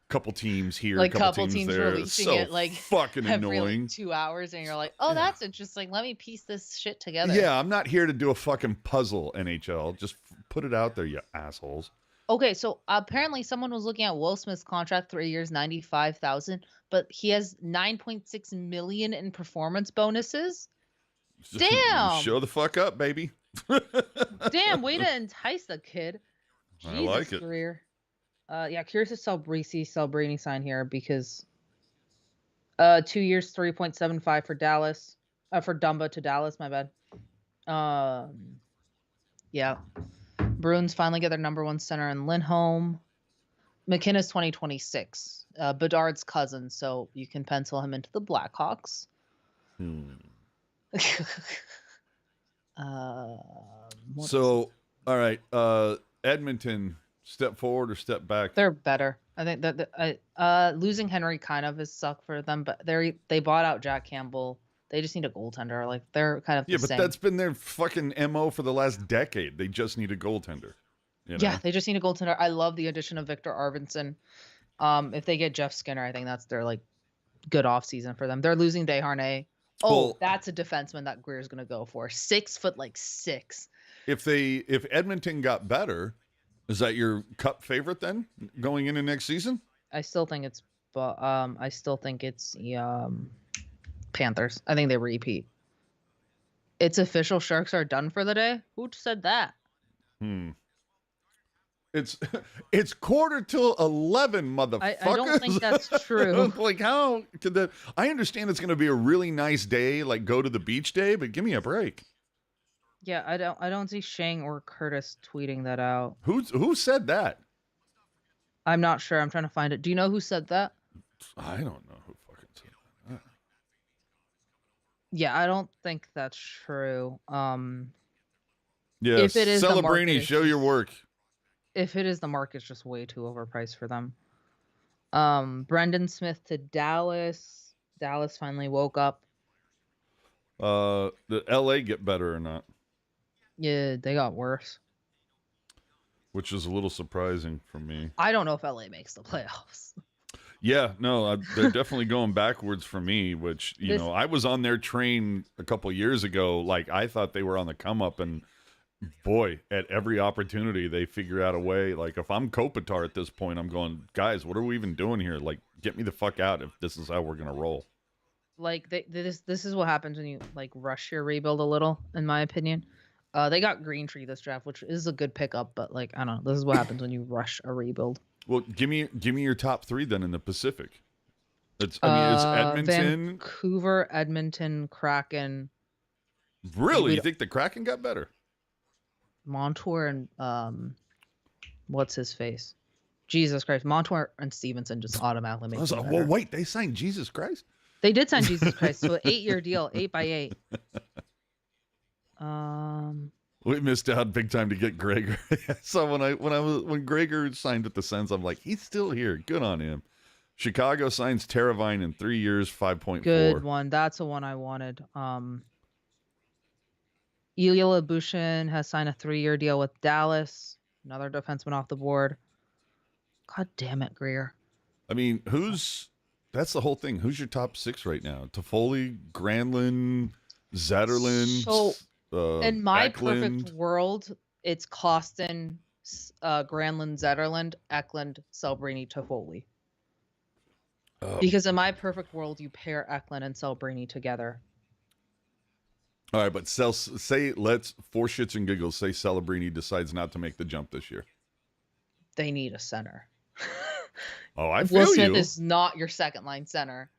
couple teams here, Like couple couple teams there. releasing So it like fucking every annoying. like 2 hours, and you're like, oh, that's interesting. Let me piece this shit together. Yeah, I'm not here to do a fucking puzzle, NHL. Just put it out there, you assholes. Okay, so apparently someone was looking at Will Smith's contract, 3 years, 95,000, but he has 9.6 million in performance bonuses. Damn. Show the fuck up, baby. Damn, way to entice the kid. Jesus, I like it. Greer. Yeah, curious if Celebrini sign here because 2 years, 3.75 for Dallas. For Dumba to Dallas, my bad. Yeah. Bruins finally get their number one center in Lindholm. McKinnis 2026. Bedard's cousin, so you can pencil him into the Blackhawks. So, all right, Edmonton, step forward or step back? They're better. I think that losing Henry kind of is suck for them, but they bought out Jack Campbell. They just need a goaltender. Like they're kind of the same. That's been their fucking MO for the last decade. They just need a goaltender. Yeah, they just need a goaltender. I love the addition of Victor Arvidsson. If they get Jeff Skinner, I think that's their like good off season for them. They're losing Desharnais. That's a defenseman that Greer's gonna go for. 6'6". If Edmonton got better, is that your cup favorite then going into next season? I still think it's Panthers. I think they repeat. It's official. Sharks are done for the day. Who said that? It's 11:15, motherfucker. I don't think that's true. Like, how could that? I understand it's going to be a really nice day, like go to the beach day, but give me a break. Yeah, I don't see Shang or Curtis tweeting that out. Who said that? I'm not sure. I'm trying to find it. Do you know who said that? I don't know who fucking said that. Yeah, I don't think that's true. Yeah, if it is Celebrini, show your work. If it is, the market's just way too overpriced for them. Brendan Smith to Dallas. Dallas finally woke up. Did LA get better or not? Yeah, they got worse. Which is a little surprising for me. I don't know if LA makes the playoffs. Yeah, no, they're definitely going backwards for me, which, I was on their train a couple years ago. Like, I thought they were on the come up, and boy, at every opportunity, they figure out a way. Like, if I'm Kopitar at this point, I'm going, guys, what are we even doing here? Like, get me the fuck out if this is how we're going to roll. Like, this is what happens when you, like, rush your rebuild a little, in my opinion. They got Greentree this draft, which is a good pickup, but, like, I don't know. This is what happens when you rush a rebuild. Well, give me your top three then in the Pacific. It's Edmonton, Vancouver, Edmonton, Kraken. Really? You think the Kraken got better? Montour and what's his face? Jesus Christ. Montour and Stevenson just automatically make it. Well, wait, they signed Jesus Christ? They did sign Jesus Christ to an 8-year deal, 8x8. We missed out big time to get Gregor. So when Gregor signed with the Sens, I'm like, he's still here. Good on him. Chicago signs Teravine in 3 years, 5.4. Good one. That's the one I wanted. Ilya Labushin has signed a 3-year deal with Dallas. Another defenseman off the board. God damn it, Greer. I mean, that's the whole thing. Who's your top six right now? Toffoli, Granlund, Zetterlund. So, in my Eklund. perfect world, it's Costin, Granlund, Zetterlund, Eklund, Celebrini, Toffoli. Oh. Because in my perfect world, you pair Eklund and Celebrini together. All right, but let's, for shits and giggles, say Celebrini decides not to make the jump this year. They need a center. Oh, I Will feel Smith you. is not your second line center.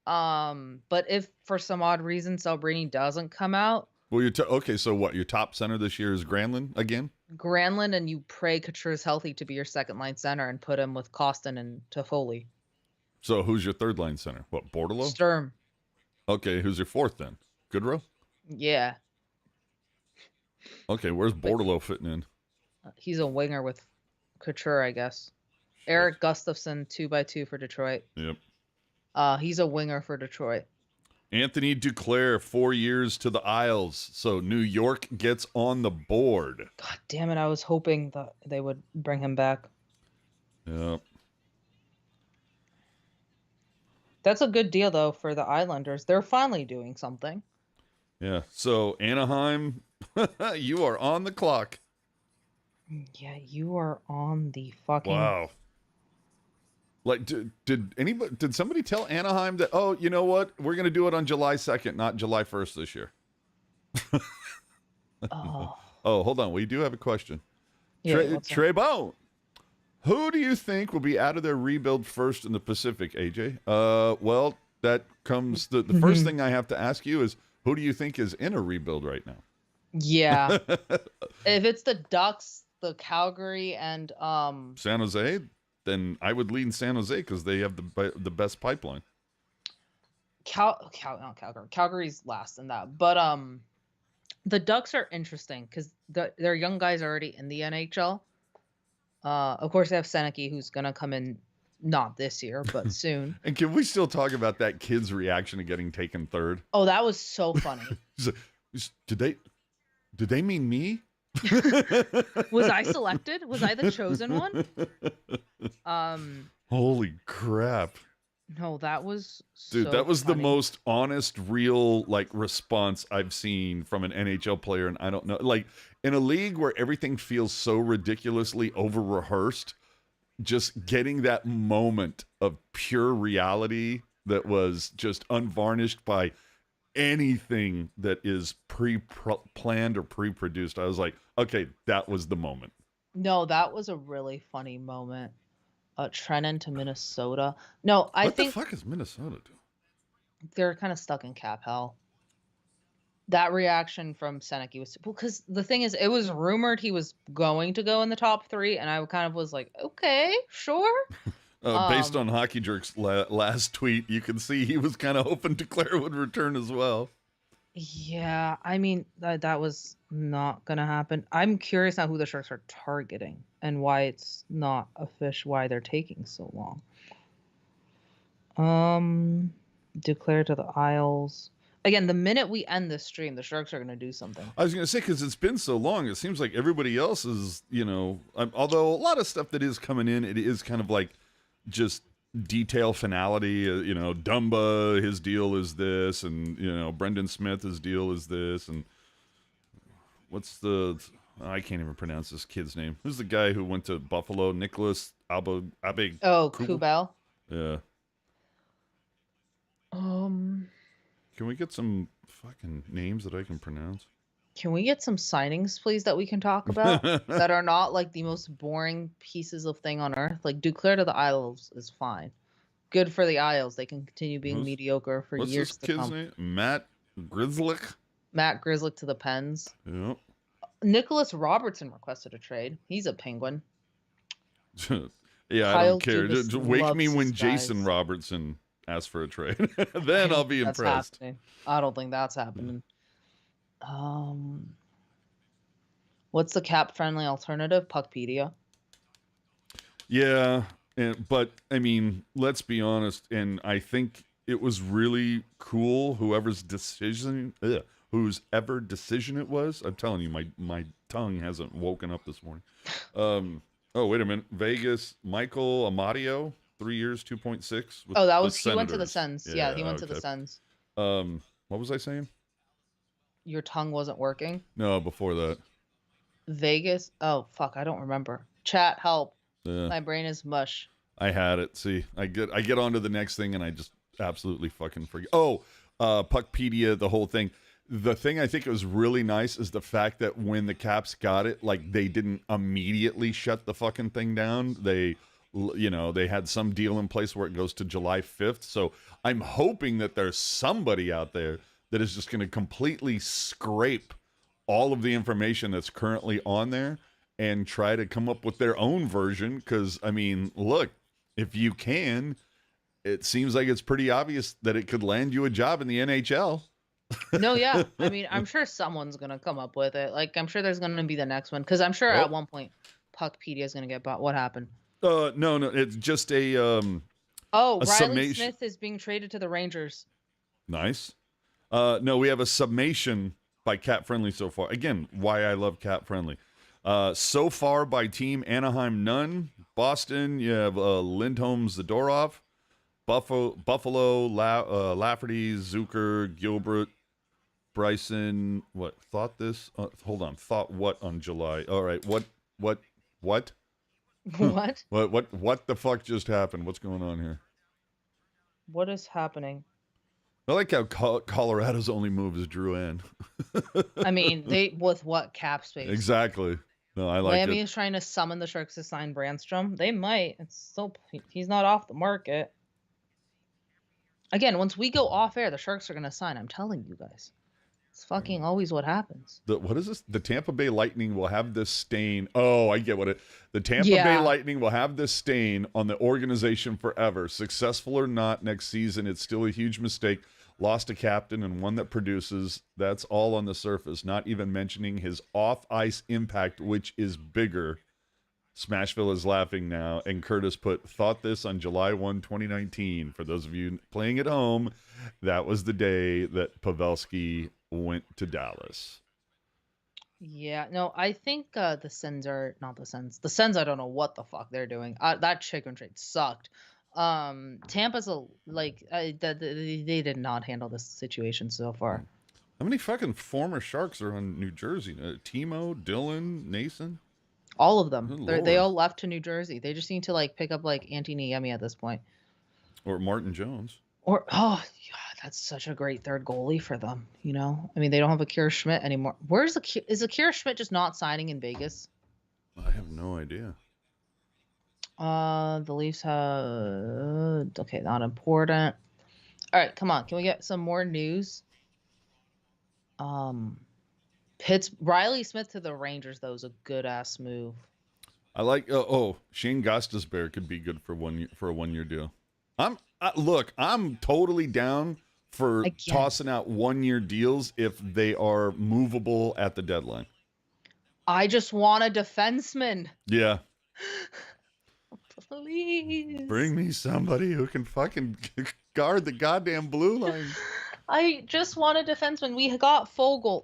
But if for some odd reason Celebrini doesn't come out, Well, okay. So what? Your top center this year is Granlund again? Granlund, and you pray Couture's healthy to be your second line center and put him with Costin and Toffoli. So who's your third line center? What, Bordelot? Sturm. Okay, who's your fourth then? Goodrow? Yeah. Okay, where's Bordelot fitting in? He's a winger with Couture, I guess. Eric Gustafson, 2x2 for Detroit. Yep. He's a winger for Detroit. Anthony Duclair, 4 years to the Isles. So New York gets on the board. God damn it, I was hoping that they would bring him back. Yep. That's a good deal, though, for the Islanders. They're finally doing something. Yeah. So Anaheim, you are on the clock. Yeah, you are on the fucking... Wow. Like, did somebody tell Anaheim that, oh, you know what? We're going to do it on July 2nd, not July 1st this year. Oh. Oh, hold on. We do have a question. Yeah, Trey Bone. Who do you think will be out of their rebuild first in the Pacific, AJ? Well, that comes, the first thing I have to ask you is, who do you think is in a rebuild right now? Yeah. If it's the Ducks, the Calgary, and San Jose, then I would lean San Jose because they have the best pipeline. Not Calgary. Calgary's last in that. But the Ducks are interesting because their young guys are already in the NHL. Of course, they have Seneke, who's going to come in not this year, but soon. And can we still talk about that kid's reaction to getting taken third? Oh, that was so funny. Did they mean me? Was I selected? Was I the chosen one? Holy crap. No, that was Dude, so that was funny. the most honest, real, like, response I've seen from an NHL player, and I don't know. Like, in a league where everything feels so ridiculously over-rehearsed, just getting that moment of pure reality that was just unvarnished by anything that is pre-planned or pre-produced. I was like, okay, that was the moment. No, that was a really funny moment. Trenton to Minnesota. No, I think What the fuck is Minnesota doing? they're kind of stuck in cap hell. That reaction from Seneke was because the thing is, it was rumored he was going to go in the top 3, and I kind of was like, okay, sure. Based on Hockey Jerk's last tweet, you can see he was kind of hoping Duclair would return as well. Yeah, I mean, that was not going to happen. I'm curious now who the Sharks are targeting and why it's not a fish, why they're taking so long. Declare to the Isles. Again, the minute we end this stream, the Sharks are going to do something. I was going to say, because it's been so long, it seems like everybody else is, although a lot of stuff that is coming in, it is kind of like just detail finality. Dumba, his deal is this, and, Brendan Smith, his deal is this, and I can't even pronounce this kid's name. Who's the guy who went to Buffalo? Nicholas Abe. Oh, Kubel. Yeah. Can we get some fucking names that I can pronounce? Can we get some signings, please, that we can talk about that are not like the most boring pieces of thing on earth? Like Duclair to the Isles is fine. Good for the Isles. They can continue being mediocre for years to come. What's this kid's name? Matt Grzelcyk? Matt Grzelcyk to the Pens. Yep. Nicholas Robertson requested a trade. He's a Penguin. Yeah, I Kyle don't care. Dubas Just wake me loves when his Jason guys. Robertson asks for a trade. Then I'll be That's impressed. happening. I don't think that's happening. What's the cap-friendly alternative? Puckpedia. Yeah, but I mean, let's be honest, and I think it was really cool. Whose ever decision it was. I'm telling you, my tongue hasn't woken up this morning. Oh, wait a minute. Vegas, Michael Amadio, 3 years, 2.6. Oh, that was he went to the Sens. Yeah, he went to the okay. Sens. What was I saying? Your tongue wasn't working. No, before that. Vegas. Oh fuck, I don't remember. Chat, help. Yeah. My brain is mush. I had it. See, I get on to the next thing and I just absolutely fucking forget. Oh, Puckpedia, the whole thing. The thing I think was really nice is the fact that when the Caps got it, like they didn't immediately shut the fucking thing down. They had some deal in place where it goes to July 5th. So I'm hoping that there's somebody out there that is just going to completely scrape all of the information that's currently on there and try to come up with their own version. Because, I mean, look, if you can, it seems like it's pretty obvious that it could land you a job in the NHL. No, yeah. I mean, I'm sure someone's gonna come up with it. Like, I'm sure there's gonna be the next one because I'm sure at one point Puckpedia is gonna get bought. What happened? No, it's just a Riley summation. Smith is being traded to the Rangers. Nice. No, we have a summation by Cap Friendly so far. Again, why I love Cap Friendly. So far by team Anaheim, none. Boston, you have Lindholm, Zadorov. Buffalo, Lafferty, Zucker, Gilbert, Bryson. What? Thought this? Hold on. Thought what on July? All right. What? What? What the fuck just happened? What's going on here? What is happening? I like how Colorado's only move is Drouin. I mean, they with what cap space? Exactly. No, I like Miami it. is trying to summon the Sharks to sign Brandstrom. They might. It's still he's not off the market. Again, once we go off air, the Sharks are gonna sign. I'm telling you guys. It's fucking always what happens. What is this? The Tampa Bay Lightning will have this stain. Oh, I get what it. The Tampa Bay Lightning will have this stain on the organization forever. Successful or not, next season, it's still a huge mistake. Lost a captain and one that produces. That's all on the surface. Not even mentioning his off-ice impact, which is bigger. Smashville is laughing now. And Curtis thought this on July 1, 2019. For those of you playing at home, that was the day that Pavelski went to Dallas. Yeah, no, I think the Sens are not the Sens. The Sens, I don't know what the fuck they're doing. That chicken trade sucked. Tampa's they did not handle this situation so far. How many fucking former Sharks are on New Jersey? Timo, Dylan, Nason? All of them. They all left to New Jersey. They just need to pick up Antti Niemi at this point. Or Martin Jones. Or God, that's such a great third goalie for them. I mean, they don't have Akira Schmidt anymore. Is Akira Schmidt just not signing in Vegas? I have no idea. The Leafs have not important. All right, come on. Can we get some more news? Riley Smith to the Rangers though is a good ass move. I like. Shane Gostisbehere could be good for a 1-year deal. I'm totally down for tossing out 1-year deals if they are movable at the deadline. I just want a defenseman. Yeah. Please. Bring me somebody who can fucking guard the goddamn blue line. I just want a defenseman. We got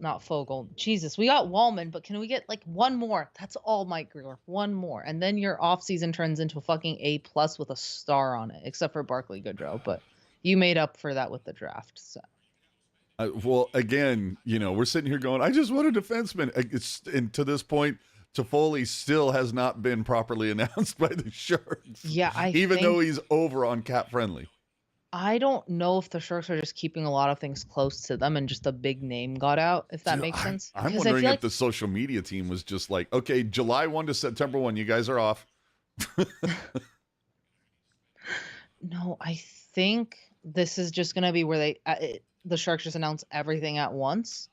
not Fogel. Jesus, we got Wallman, but can we get one more? That's all, Mike Greer. One more, and then your offseason turns into a fucking A+ with a star on it, except for Barclay Goodrow. But you made up for that with the draft. So. Well, again, we're sitting here going, I just want a defenseman. And to this point, Toffoli still has not been properly announced by the Sharks. Yeah, even though he's over on Cap Friendly. I don't know if the Sharks are just keeping a lot of things close to them and just a big name got out, if that makes sense. I'm wondering if the social media team was just like, okay, July 1 to September 1, you guys are off. No, I think this is just going to be where the Sharks just announce everything at once,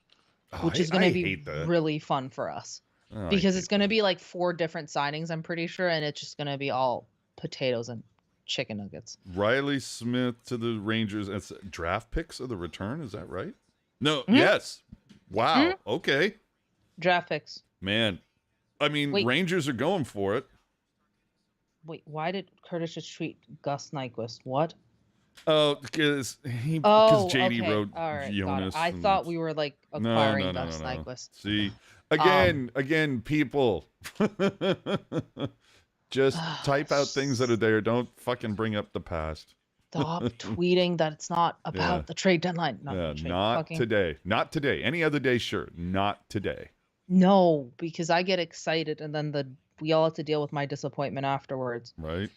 which is going to be really fun for us. Because it's going to be 4 different signings, I'm pretty sure, and it's just going to be all potatoes and chicken nuggets. Riley Smith to the Rangers. That's draft picks of the return. Is that right? No. Mm-hmm. Yes. Wow. Mm-hmm. Okay. Draft picks. Man, I mean, Rangers are going for it. Wait, why did Curtis just tweet Gus Nyquist? What? Oh, because JD wrote right, Jonas. I thought we were acquiring Gus Nyquist. See, again, people. Just type out things that are there. Don't fucking bring up the past. Stop tweeting that it's not about the trade deadline. Not today. Not today. Any other day, sure. Not today. No, because I get excited and then we all have to deal with my disappointment afterwards. Right.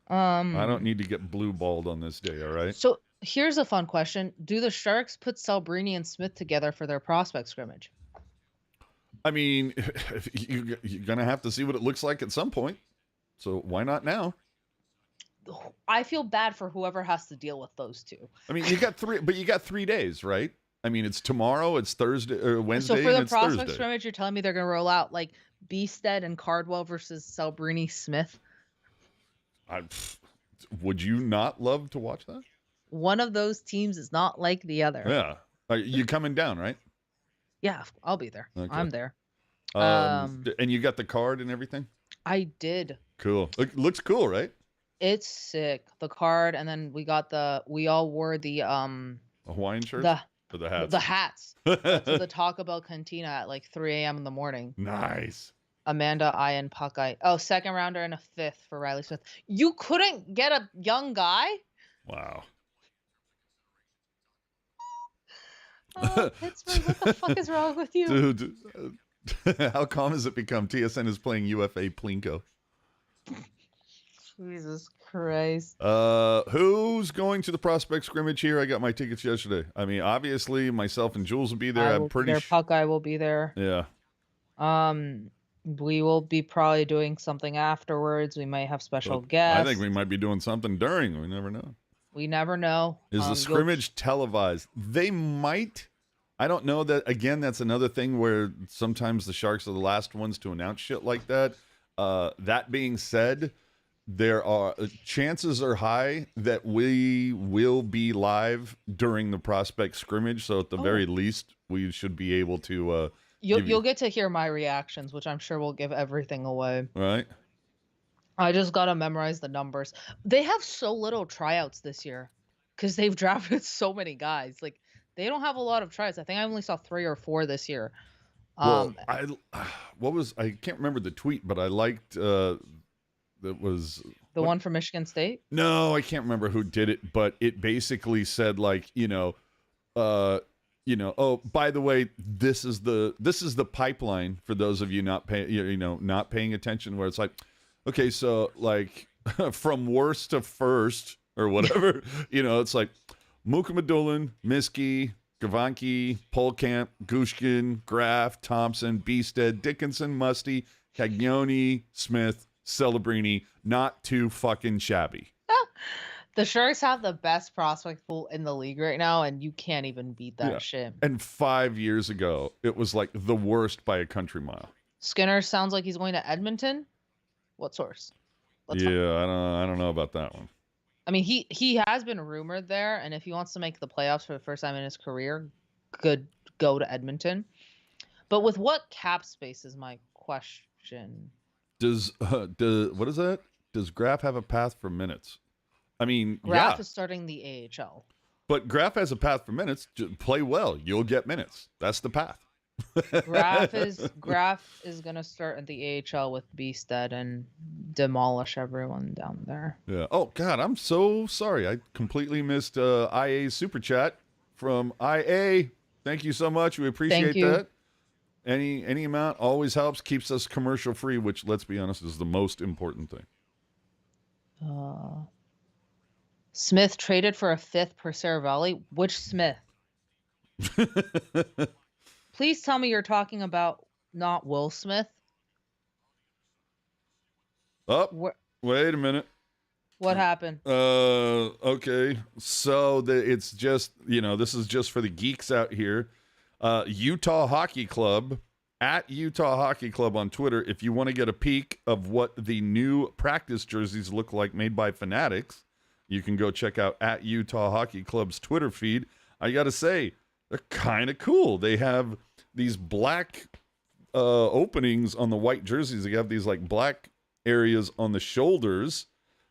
I don't Um, need to get blue balled on this day, all right? so here's a fun question. Do the Sharks put Celebrini and Smith together for their prospect scrimmage? I mean, you're going to have to see what it looks like at some point. So why not now? I feel bad for whoever has to deal with those two. I mean, you got 3 days, right? I mean, it's tomorrow, it's Thursday or So Wednesday, for and the it's prospect Thursday. scrimmage, you're telling me they're going to roll out like Beestead and Cardwell versus Celebrini Smith? Would you not love to watch that? One of those teams is not like the other. Yeah. You coming down, right? Yeah, I'll be there. Okay. I'm there. And you got the card and everything? I did. Cool. Looks cool, right? It's sick. The card, and then we all wore the Hawaiian shirt? Or the hats? The hats to the Taco Bell cantina at like 3 a.m. in the morning. Nice. Amanda, and Puckeye. Oh, second rounder and a fifth for Riley Smith. You couldn't get a young guy? Wow. Oh, Pittsburgh, what the fuck is wrong with you? Dude, how calm has it become? TSN is playing UFA Plinko. Jesus Christ. Who's going to the prospect scrimmage here? I got my tickets yesterday. I mean, obviously, myself and Jules will be there. I'm pretty sure. Puckeye will be there. Yeah. We will be probably doing something afterwards. We might have special guests. I think we might be doing something during. We never know. We never know. Is the scrimmage televised? They might. I don't know that. Again, that's another thing where sometimes the Sharks are the last ones to announce shit like that. That being said, there are chances are high that we will be live during the prospect scrimmage. So at the very least, we should be able to. You'll get to hear my reactions, which I'm sure will give everything away. Right. I just gotta memorize the numbers. They have so little tryouts this year because they've drafted so many guys. Like they don't have a lot of tryouts. I think I only saw 3 or 4 this year. Well, I can't remember the tweet, but I liked that was the one from Michigan State. No, I can't remember who did it, but it basically said like, oh, by the way, this is the pipeline for those of you not paying attention, where it's like, okay, so like from worst to first or whatever, it's like Mukamadulin, Miskey, Gavanki, Polkamp, Gushkin, Graf, Thompson, Beestead, Dickinson, Musty, Cagnoni, Smith, Celebrini. Not too fucking shabby. The Sharks have the best prospect pool in the league right now, and you can't even beat that shit. And 5 years ago, it was like the worst by a country mile. Skinner sounds like he's going to Edmonton. What source? I don't know about that one. I mean, he has been rumored there, and if he wants to make the playoffs for the first time in his career, could go to Edmonton. But with what cap space is my question? Does what is that? Does Graf have a path for minutes? I mean, Graf is starting the AHL. But Graf has a path for minutes. Just play well, you'll get minutes. That's the path. Graf is gonna start at the AHL with Beestead and demolish everyone down there. Yeah. Oh God, I'm so sorry. I completely missed IA's super chat from IA. Thank you so much. We appreciate that. Any amount always helps, keeps us commercial free, which, let's be honest, is the most important thing. Smith traded for a 5th per Saravalli. Which Smith? Please tell me you're talking about not Will Smith. Oh, wait a minute. What happened? Okay. So it's just, this is just for the geeks out here. Utah Hockey Club, at Utah Hockey Club on Twitter, if you want to get a peek of what the new practice jerseys look like made by Fanatics, you can go check out at Utah Hockey Club's Twitter feed. I got to say, they're kind of cool. They have these black openings on the white jerseys. They have these like black areas on the shoulders,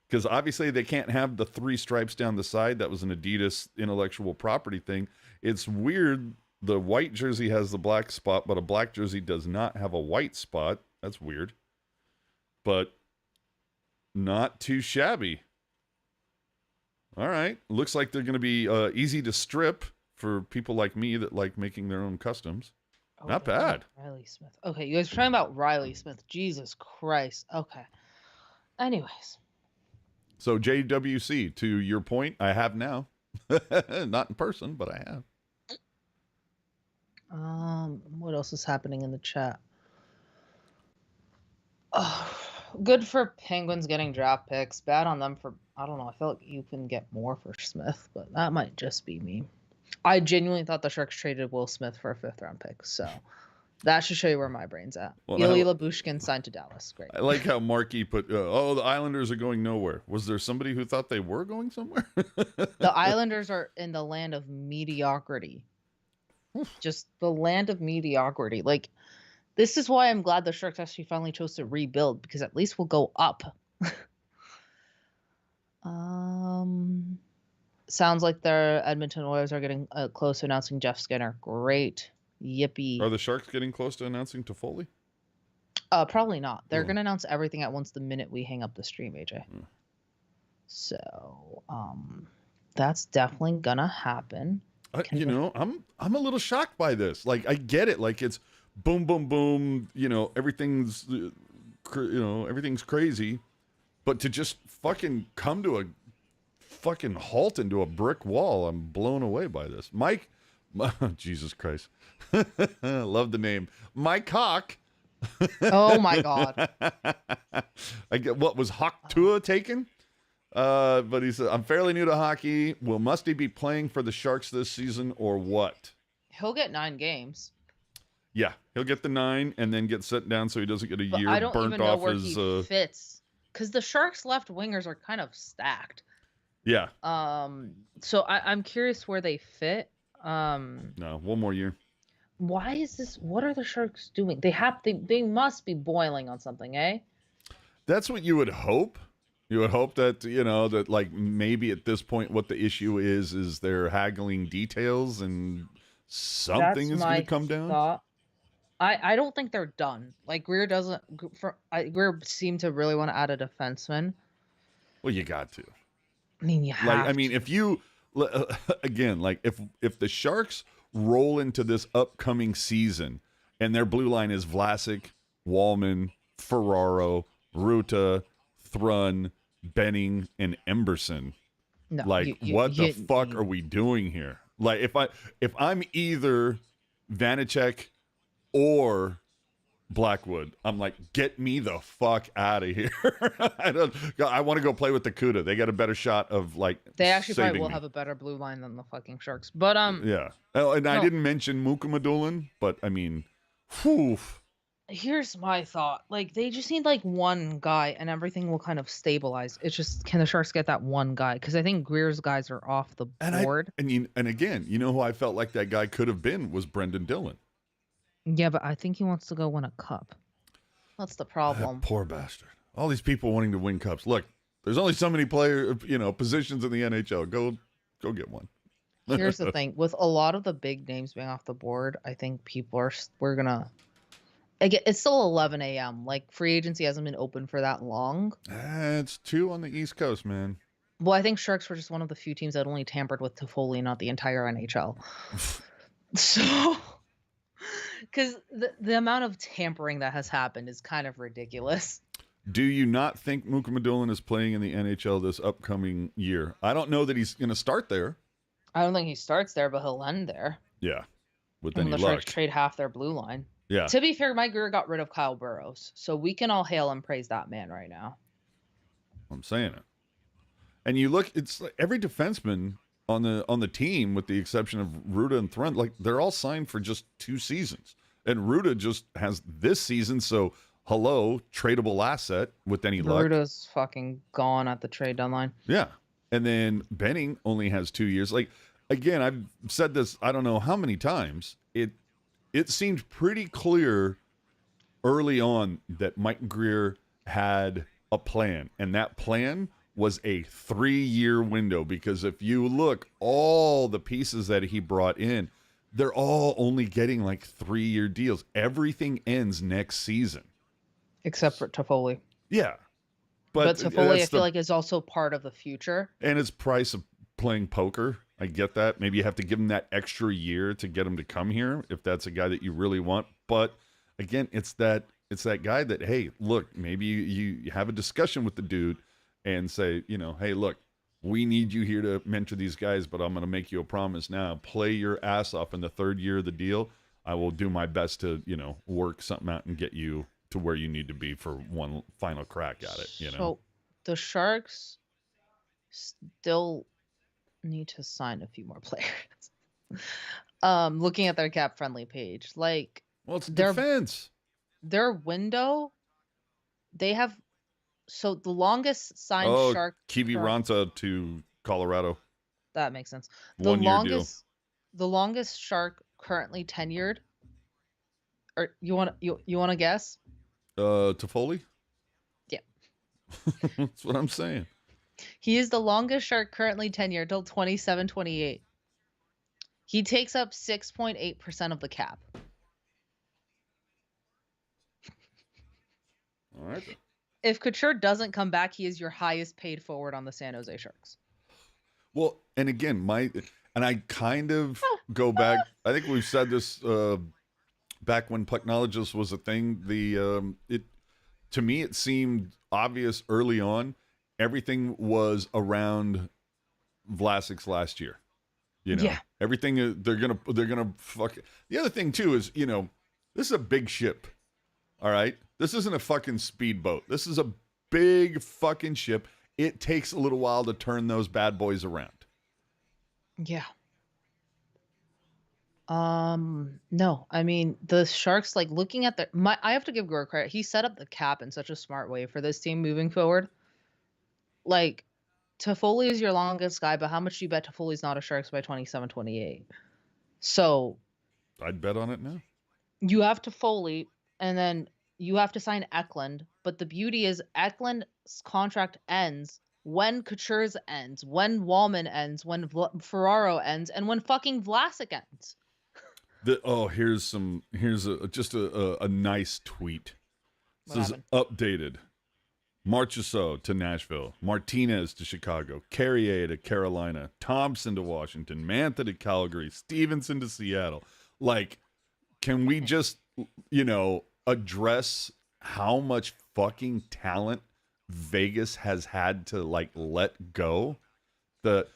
because obviously they can't have the 3 stripes down the side. That was an Adidas intellectual property thing. It's weird. The white jersey has the black spot, but a black jersey does not have a white spot. That's weird. But not too shabby. All right. Looks like they're going to be easy to strip for people like me that like making their own customs. Not bad. Riley Smith. Okay, you guys are talking about Riley Smith. Jesus Christ. Okay. Anyways. So JWC, to your point, I have now. Not in person, but I have. What else is happening in the chat? Oh, good for Penguins getting draft picks. Bad on them for, I don't know. I feel like you can get more for Smith, but that might just be me. I genuinely thought the Sharks traded Will Smith for a 5th-round pick, so that should show you where my brain's at. Well, Ilya Labushkin signed to Dallas. Great. I like how Markey put, oh, the Islanders are going nowhere. Was there somebody who thought they were going somewhere? The Islanders are in the land of mediocrity. Just the land of mediocrity. Like, this is why I'm glad the Sharks actually finally chose to rebuild, because at least we'll go up. Sounds like their Edmonton Oilers are getting close to announcing Jeff Skinner. Great. Yippee. Are the Sharks getting close to announcing Toffoli? Probably not. They're going to announce everything at once the minute we hang up the stream, AJ. So, that's definitely going to happen. You know, I'm a little shocked by this. Like, I get it. Like, it's boom, boom, boom. You know, everything's crazy. But to just fucking come to a fucking halt into a brick wall, I'm blown away by this. Mike, Jesus Christ. Love the name. Mike Cock. Oh my God. I get, what was Hawk Tua taken? But he said, I'm fairly new to hockey. Will Musty be playing for the Sharks this season or what? He'll get 9 games. Yeah, he'll get the 9 and then get set down so he doesn't get a year I don't burnt even know off where his. He fits, because the Sharks' left wingers are kind of stacked. Yeah. So I'm curious where they fit. No, one more year. Why is this? What are the Sharks doing? They must be boiling on something, eh? That's what you would hope. You would hope that, you know, that like maybe at this point what the issue is they're haggling details and something is going to come down. Thought. I don't think they're done. Like, Greer doesn't. Greer seemed to really want to add a defenseman. Well, you got to. I mean, you have. Like, I mean, if you again, like if the Sharks roll into this upcoming season and their blue line is Vlasic, Wallman, Ferraro, Ruta, Thrun, Benning, and Emberson. No, like, what the fuck are we doing here? Like, if I'm either Vanacek or Blackwood, I'm like, get me the fuck out of here. I want to go play with the Cuda. They got a better shot of like. They actually probably will me. have a better blue line than the fucking Sharks. But yeah. Oh, and no. I didn't mention Mukamadulin, but I mean, whew. Here's my thought. Like, they just need like one guy and everything will kind of stabilize. It's just, can the Sharks get that one guy? Because I think Greer's guys are off the board. And again, you know who I felt like that guy could have been was Brendan Dillon. Yeah, but I think he wants to go win a cup. That's the problem. That poor bastard. All these people wanting to win cups. Look, there's only so many positions in the NHL. Go get one. Here's the thing. With a lot of the big names being off the board, I think we're going to. It's still 11 a.m. Like, free agency hasn't been open for that long. It's 2 on the East Coast, man. Well, I think Sharks were just one of the few teams that only tampered with Toffoli, not the entire NHL. So, because the amount of tampering that has happened is kind of ridiculous. Do you not think Mukamadulin is playing in the NHL this upcoming year? I don't know that he's going to start there. I don't think he starts there, but he'll end there. Yeah, with any luck. The Sharks trade half their blue line. Yeah. To be fair, Mike Greer got rid of Kyle Burrows, so we can all hail and praise that man right now. I'm saying it. And you look, it's like every defenseman on the team, with the exception of Ruta and Thrun, like they're all signed for just 2 seasons. And Ruta just has this season, so hello, tradable asset with any luck. Ruta's fucking gone at the trade deadline. Yeah. And then Benning only has 2 years. Like, again, I've said this I don't know how many times. It seemed pretty clear early on that Mike Greer had a plan, and that plan was a 3-year window, because if you look, all the pieces that he brought in, they're all only getting like 3-year deals. Everything ends next season. Except for Toffoli. Yeah. But Toffoli, I feel like, is also part of the future. And it's price of playing poker. I get that. Maybe you have to give him that extra year to get him to come here if that's a guy that you really want. But again, it's that guy that, hey, look, maybe you have a discussion with the dude and say, hey, look, we need you here to mentor these guys, but I'm going to make you a promise now. Play your ass off in the third year of the deal. I will do my best to, work something out and get you to where you need to be for one final crack at it, So the Sharks still need to sign a few more players. Looking at their cap friendly page, like, well, it's defense. Their window, they have, so the longest signed Shark. Kiwi Ranta to Colorado. That makes sense. The longest Shark currently tenured. Or you want to guess? Toffoli? Yeah. That's what I'm saying. He is the longest Shark currently tenured till 27-28. He takes up 6.8% of the cap. All right. If Couture doesn't come back, he is your highest paid forward on the San Jose Sharks. Well, and again, I kind of go back. I think we've said this back when Pucknologist was a thing. To me, it seemed obvious early on. Everything was around Vlasic's last year. Yeah. Everything they're gonna fuck. The other thing too is, this is a big ship. All right, this isn't a fucking speedboat. This is a big fucking ship. It takes a little while to turn those bad boys around. Yeah. No, I mean, the Sharks, like, looking at I have to give Gore credit. He set up the cap in such a smart way for this team moving forward. Like, Toffoli is your longest guy, but how much do you bet Toffoli's not a Sharks by 27-28? So I'd bet on it now. You have Toffoli, and then you have to sign Eklund. But the beauty is Eklund's contract ends when Couture's ends, when Wallman ends, when Ferraro ends, and when fucking Vlasic ends. Here's a nice tweet. This is updated. Marchessault to Nashville, Martinez to Chicago, Carrier to Carolina, Thompson to Washington, Mantha to Calgary, Stevenson to Seattle. Like, can we just, address how much fucking talent Vegas has had to, like, let go? The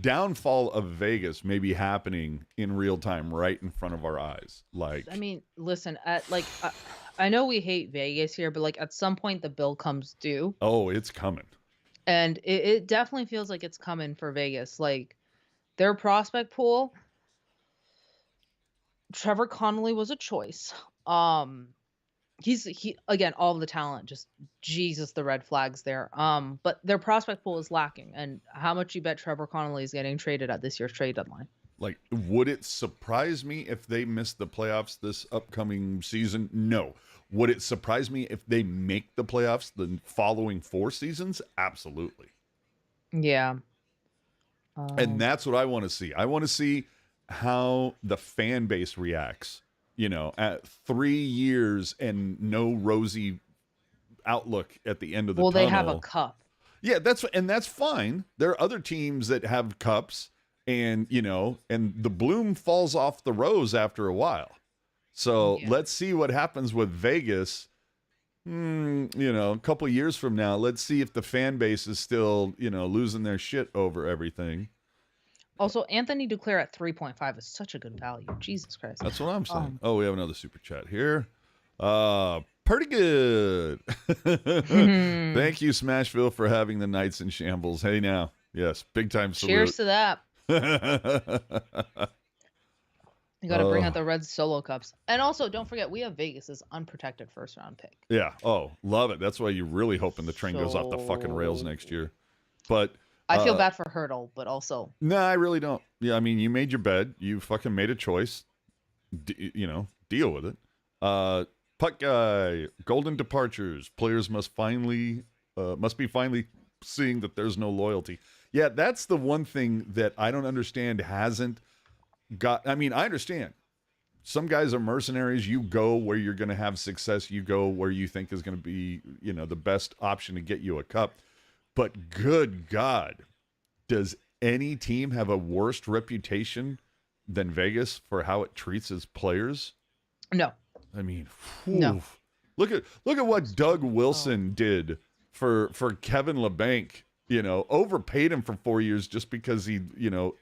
downfall of Vegas may be happening in real time right in front of our eyes. Like, I mean, listen, I know we hate Vegas here, but, like, at some point the bill comes due. Oh, it's coming. And it definitely feels like it's coming for Vegas. Like, their prospect pool, Trevor Connolly was a choice. He again, all of the talent, just Jesus, the red flags there. But their prospect pool is lacking. And how much you bet Trevor Connolly is getting traded at this year's trade deadline? Like, would it surprise me if they miss the playoffs this upcoming season? No. Would it surprise me if they make the playoffs the following 4 seasons? Absolutely. Yeah. And that's what I want to see. I want to see how the fan base reacts, at 3 years and no rosy outlook at the end of the tunnel. Well, they have a cup. Yeah, that's fine. There are other teams that have cups, and and the bloom falls off the rose after a while. So Let's see what happens with Vegas. A couple of years from now, let's see if the fan base is still, losing their shit over everything. Also, Anthony Duclair at 3.5 is such a good value. Jesus Christ. That's what I'm saying. We have another super chat here. Pretty good. Thank you, Smashville, for having the Knights in shambles. Hey, now. Yes, big time salute. Cheers to that. You got to bring out the red solo cups. And also, don't forget, we have Vegas's unprotected first-round pick. Yeah. Oh, love it. That's why you're really hoping the train goes off the fucking rails next year. But I feel bad for Hurdle, but also... No, I really don't. Yeah, I mean, you made your bed. You fucking made a choice. Deal with it. Puck Guy, golden departures. Players must be finally seeing that there's no loyalty. Yeah, that's the one thing that I don't understand hasn't got... I mean, I understand. Some guys are mercenaries. You go where you're going to have success. You go where you think is going to be, the best option to get you a cup. But good God, does any team have a worse reputation than Vegas for how it treats its players? No. I mean, no. Look at what Doug Wilson did for Kevin LeBanc. You know, overpaid him for 4 years just because he,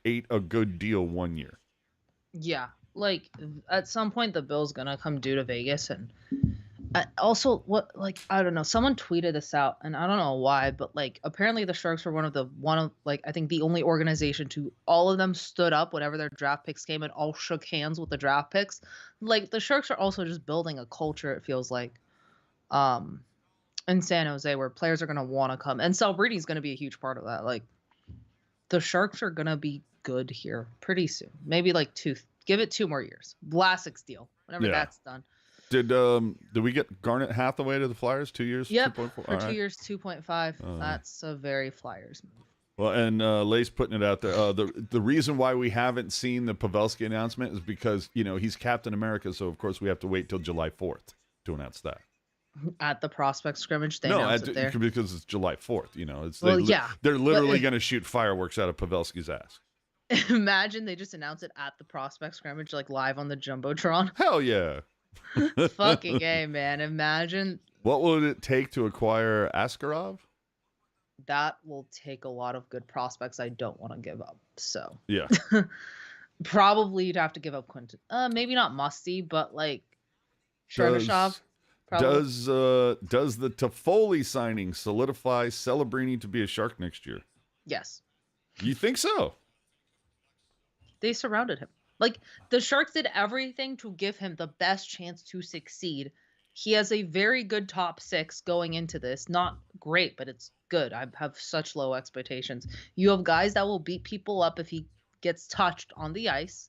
ate a good deal 1 year. Yeah, like at some point the bill's gonna come due to Vegas, and also I don't know. Someone tweeted this out, and I don't know why, but like apparently the Sharks were one of like I think the only organization to all of them stood up whenever their draft picks came and all shook hands with the draft picks. Like the Sharks are also just building a culture. It feels like, in San Jose where players are gonna want to come, and Celebrini is gonna be a huge part of that. Like the Sharks are gonna be good here pretty soon. Maybe like give it 2 more years. Vlasic's deal, whenever that's done. Did we get Garnet Hathaway to the Flyers? 2 years? Yep, 2.4? for 2 years, 2.5. That's a very Flyers move. Well, and Lace putting it out there. The reason why we haven't seen the Pavelski announcement is because, he's Captain America, so of course we have to wait till July 4th to announce that. At the prospect scrimmage, they announced it there. Because it's July 4th, they're literally going to shoot fireworks out of Pavelski's ass. Imagine they just announce it at the prospect scrimmage, like live on the Jumbotron. Hell yeah. Fucking A, man. Imagine. What would it take to acquire Askarov? That will take a lot of good prospects I don't want to give up. So yeah. Probably you'd have to give up Quinton. Maybe not Musty, but like Chernyshov. Does the Toffoli signing solidify Celebrini to be a Shark next year? Yes. You think so? They surrounded him. Like the Sharks did everything to give him the best chance to succeed. He has a very good top 6 going into this. Not great, but it's good. I have such low expectations. You have guys that will beat people up if he gets touched on the ice,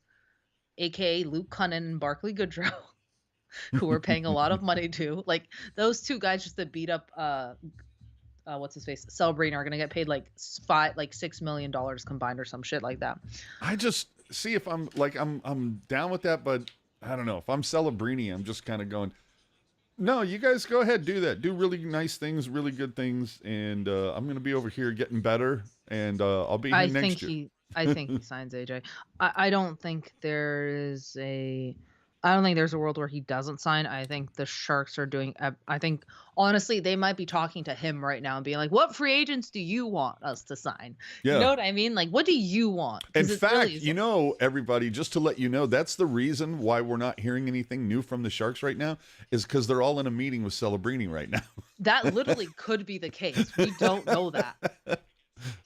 aka Luke Cunnin and Barclay Goodrow. Who we're paying a lot of money to. Like those 2 guys just to beat up what's his face? Celebrini are gonna get paid like $6 million combined or some shit like that. I just see if I'm down with that, but I don't know. If I'm Celebrini, I'm just kind of going, no, you guys go ahead, do that. Do really nice things, really good things, and I'm gonna be over here getting better, and I'll be here next year. I think he signs AJ. I don't think there's a world where he doesn't sign. I think the Sharks are doing. I think honestly, they might be talking to him right now and being like, "What free agents do you want us to sign?" Yeah. You know what I mean? Like, what do you want? In fact, everybody, just to let you know, that's the reason why we're not hearing anything new from the Sharks right now, is because they're all in a meeting with Celebrini right now. That literally could be the case. We don't know that.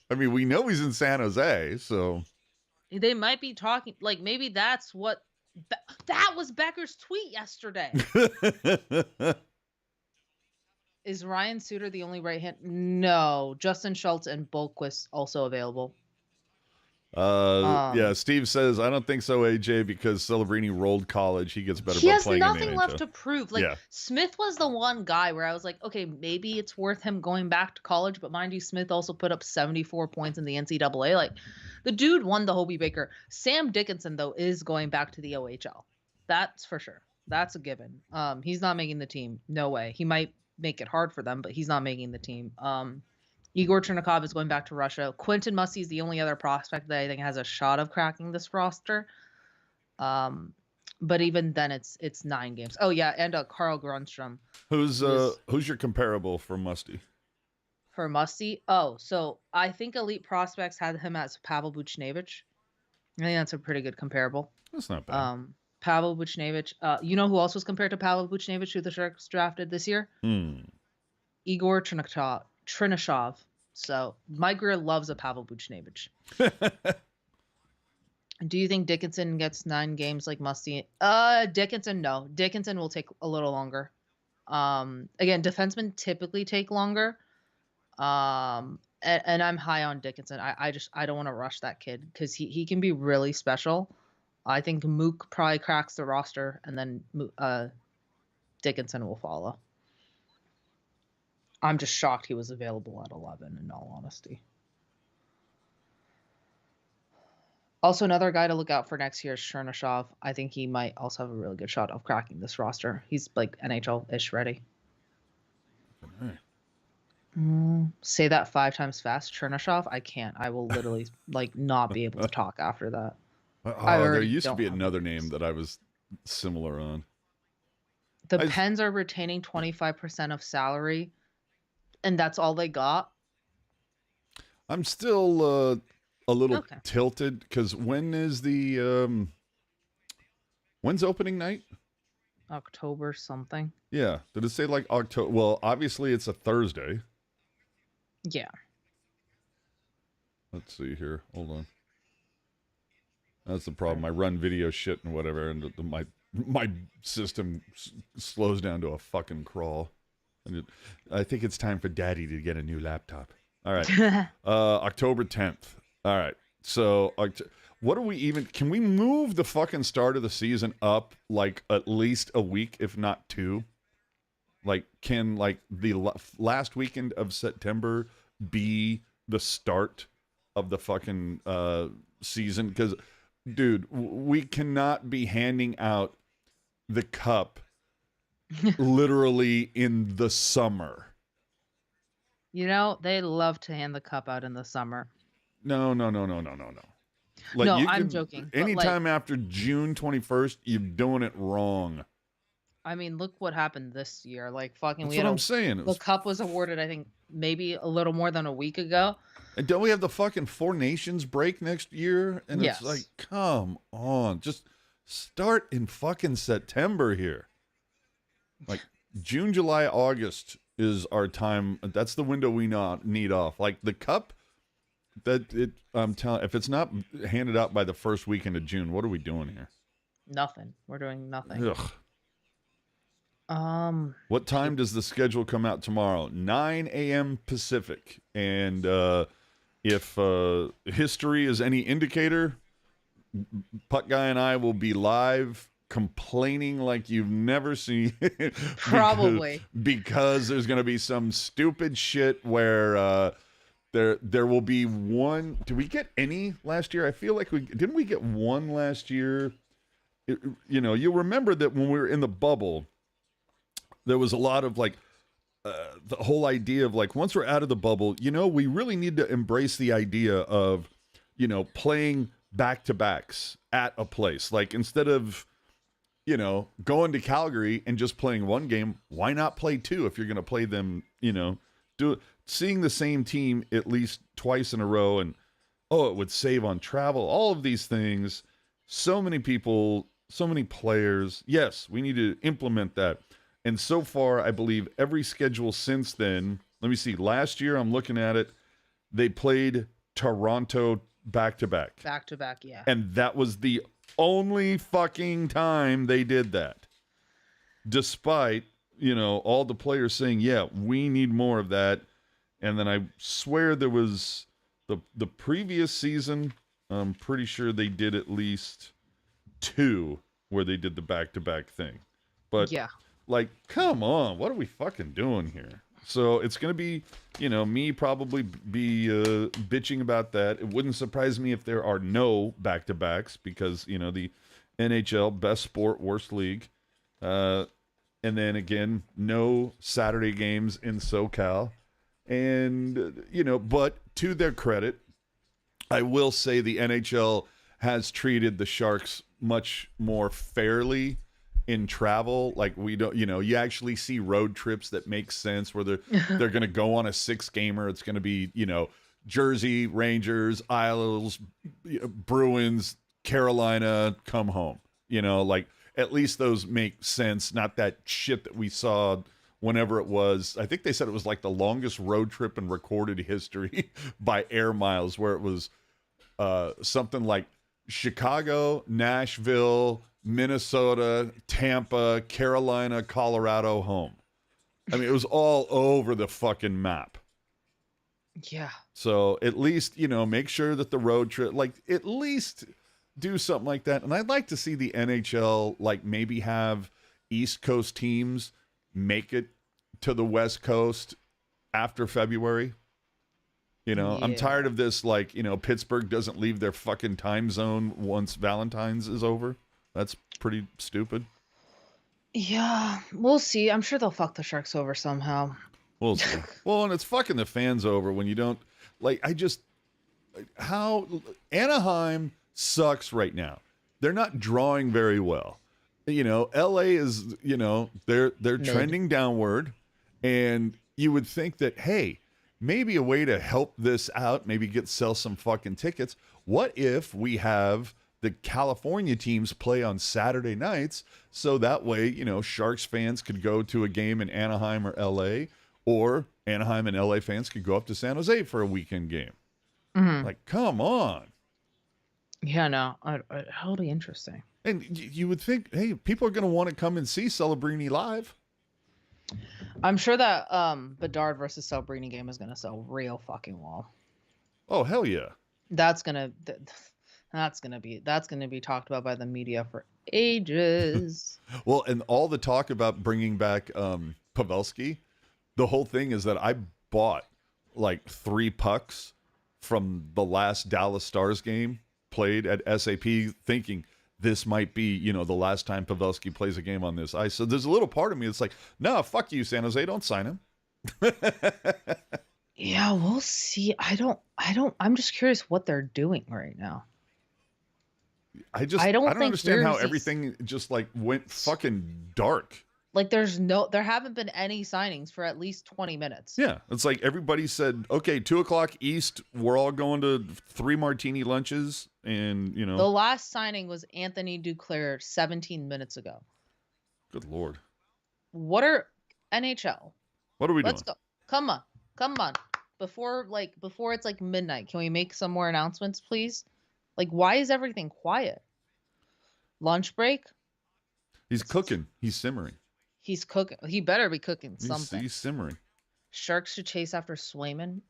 I mean, we know he's in San Jose, so they might be talking. Like, maybe that's what. That was Becker's tweet yesterday. Is Ryan Suter the only right hand? No. Justin Schultz and Bolquist also available. Yeah, Steve says, I don't think so, AJ, because Celebrini rolled college. He gets better by playing in the NHL. He has nothing left to prove. Like, Smith was the one guy where I was like, okay, maybe it's worth him going back to college. But mind you, Smith also put up 74 points in the NCAA. Like, the dude won the Hobie Baker. Sam Dickinson, though, is going back to the OHL. That's for sure. That's a given. He's not making the team. No way. He might make it hard for them, but he's not making the team. Igor Chernikov is going back to Russia. Quentin Musty is the only other prospect that I think has a shot of cracking this roster. But even then, it's 9 games. Oh yeah, and Carl Grunstrom. Who's your comparable for Musty? For Musty, so I think Elite Prospects had him as Pavel Buchnevich. I think that's a pretty good comparable. That's not bad. Pavel Buchnevich. You know who else was compared to Pavel Buchnevich, who the Sharks drafted this year? Igor Trinashov. So Mike Greer loves a Pavel Buchnevich. Do you think Dickinson gets 9 games like Musty? Dickinson, no. Dickinson will take a little longer. Again, defensemen typically take longer. And I'm high on Dickinson. I don't want to rush that kid because he can be really special. I think Mook probably cracks the roster, and then Dickinson will follow. I'm just shocked he was available at 11, in all honesty. Also, another guy to look out for next year is Chernyshov. I think he might also have a really good shot of cracking this roster. He's like NHL-ish ready. Say that 5 times fast, Chernyshov. I can't. I will literally not be able to talk after that. There used to be another name that I was similar on. The Pens are retaining 25% of salary, and that's all they got. I'm still a little tilted because when's opening night? October something. Yeah. Did it say like October? Well, obviously it's a Thursday. Yeah. Let's see here. Hold on. That's the problem. I run video shit and whatever, and my system slows down to a fucking crawl. And I think it's time for Daddy to get a new laptop. All right. October 10th. All right. So what are we even... Can we move the fucking start of the season up like at least a week, if not two? Like, can like the last weekend of September be the start of the fucking season? Because, dude, we cannot be handing out the cup literally in the summer. You know, they love to hand the cup out in the summer. No. Like, no, I'm joking. Anytime after June 21st, you're doing it wrong. I mean, look what happened this year. Like, fucking, that's what I'm saying. The cup was awarded, I think, maybe a little more than a week ago. And don't we have the fucking Four Nations break next year? And yes. It's like, come on. Just start in fucking September here. Like, June, July, August is our time. That's the window we need off. Like, the cup, I'm telling, if it's not handed out by the first weekend of June, what are we doing here? Nothing. We're doing nothing. Ugh. What time does the schedule come out tomorrow? 9 a.m. Pacific. And if history is any indicator, Puck Guy and I will be live complaining like you've never seen. Probably. because there's going to be some stupid shit where there will be one. Did we get any last year? I feel like didn't we get one last year? You'll remember that when we were in the bubble, there was a lot of like the whole idea of like, once we're out of the bubble, we really need to embrace the idea of, playing back-to-backs at a place. Like, instead of, going to Calgary and just playing one game, why not play two if you're going to play them, seeing the same team at least twice in a row, and, it would save on travel, all of these things. So many people, so many players. Yes, we need to implement that. And so far, I believe every schedule since then, let me see, last year, I'm looking at it, they played Toronto back-to-back. Back-to-back, yeah. And that was the only fucking time they did that. Despite, all the players saying, yeah, we need more of that. And then I swear there was the previous season, I'm pretty sure they did at least two where they did the back-to-back thing. But yeah. Like, come on, what are we fucking doing here? So it's going to be, me probably be bitching about that. It wouldn't surprise me if there are no back-to-backs because, the NHL, best sport, worst league. And then, again, no Saturday games in SoCal. And, but to their credit, I will say the NHL has treated the Sharks much more fairly in travel. Like, we don't, you actually see road trips that make sense where they're going to go on a 6-gamer. It's going to be, Jersey, Rangers, Isles, Bruins, Carolina, come home. Like, at least those make sense. Not that shit that we saw whenever it was. I think they said it was like the longest road trip in recorded history by air miles, where it was something like Chicago, Nashville, Minnesota, Tampa, Carolina, Colorado, home. I mean, it was all over the fucking map. Yeah. So at least, make sure that the road trip, like, at least do something like that. And I'd like to see the NHL, like, maybe have East Coast teams make it to the West Coast after February. Yeah. I'm tired of this, like, Pittsburgh doesn't leave their fucking time zone once Valentine's is over. That's pretty stupid. Yeah, we'll see. I'm sure they'll fuck the Sharks over somehow. We'll see. Well, and it's fucking the fans over when you don't, like, how Anaheim sucks right now. They're not drawing very well. LA is, they're Mid. trending downward, and you would think that, hey, maybe a way to help this out, maybe sell some fucking tickets. What if we have the California teams play on Saturday nights, so that way, Sharks fans could go to a game in Anaheim or LA, or Anaheim and LA fans could go up to San Jose for a weekend game. Mm-hmm. Like, come on. Yeah, no, that'll be interesting. And you would think, hey, people are going to want to come and see Celebrini live. I'm sure that Bedard versus Celebrini game is gonna sell real fucking well. Oh, hell yeah. That's gonna be talked about by the media for ages. Well, and all the talk about bringing back Pavelski, the whole thing is that I bought like 3 pucks from the last Dallas Stars game played at SAP, thinking this might be, the last time Pavelski plays a game on this ice. So there's a little part of me that's like, no, fuck you, San Jose, don't sign him. Yeah, we'll see. I'm just curious what they're doing right now. I don't understand how everything just like went fucking dark. Like there haven't been any signings for at least 20 minutes. Yeah. It's like everybody said, okay, 2:00 East, we're all going to 3 martini lunches. And, The last signing was Anthony Duclair 17 minutes ago. Good Lord. What are NHL? What are we doing? Let's go. Come on. Before it's like midnight, can we make some more announcements, please? Like, why is everything quiet? Lunch break? He's cooking. He's simmering. He's cooking. He better be cooking something. He's simmering. Sharks should chase after Swayman?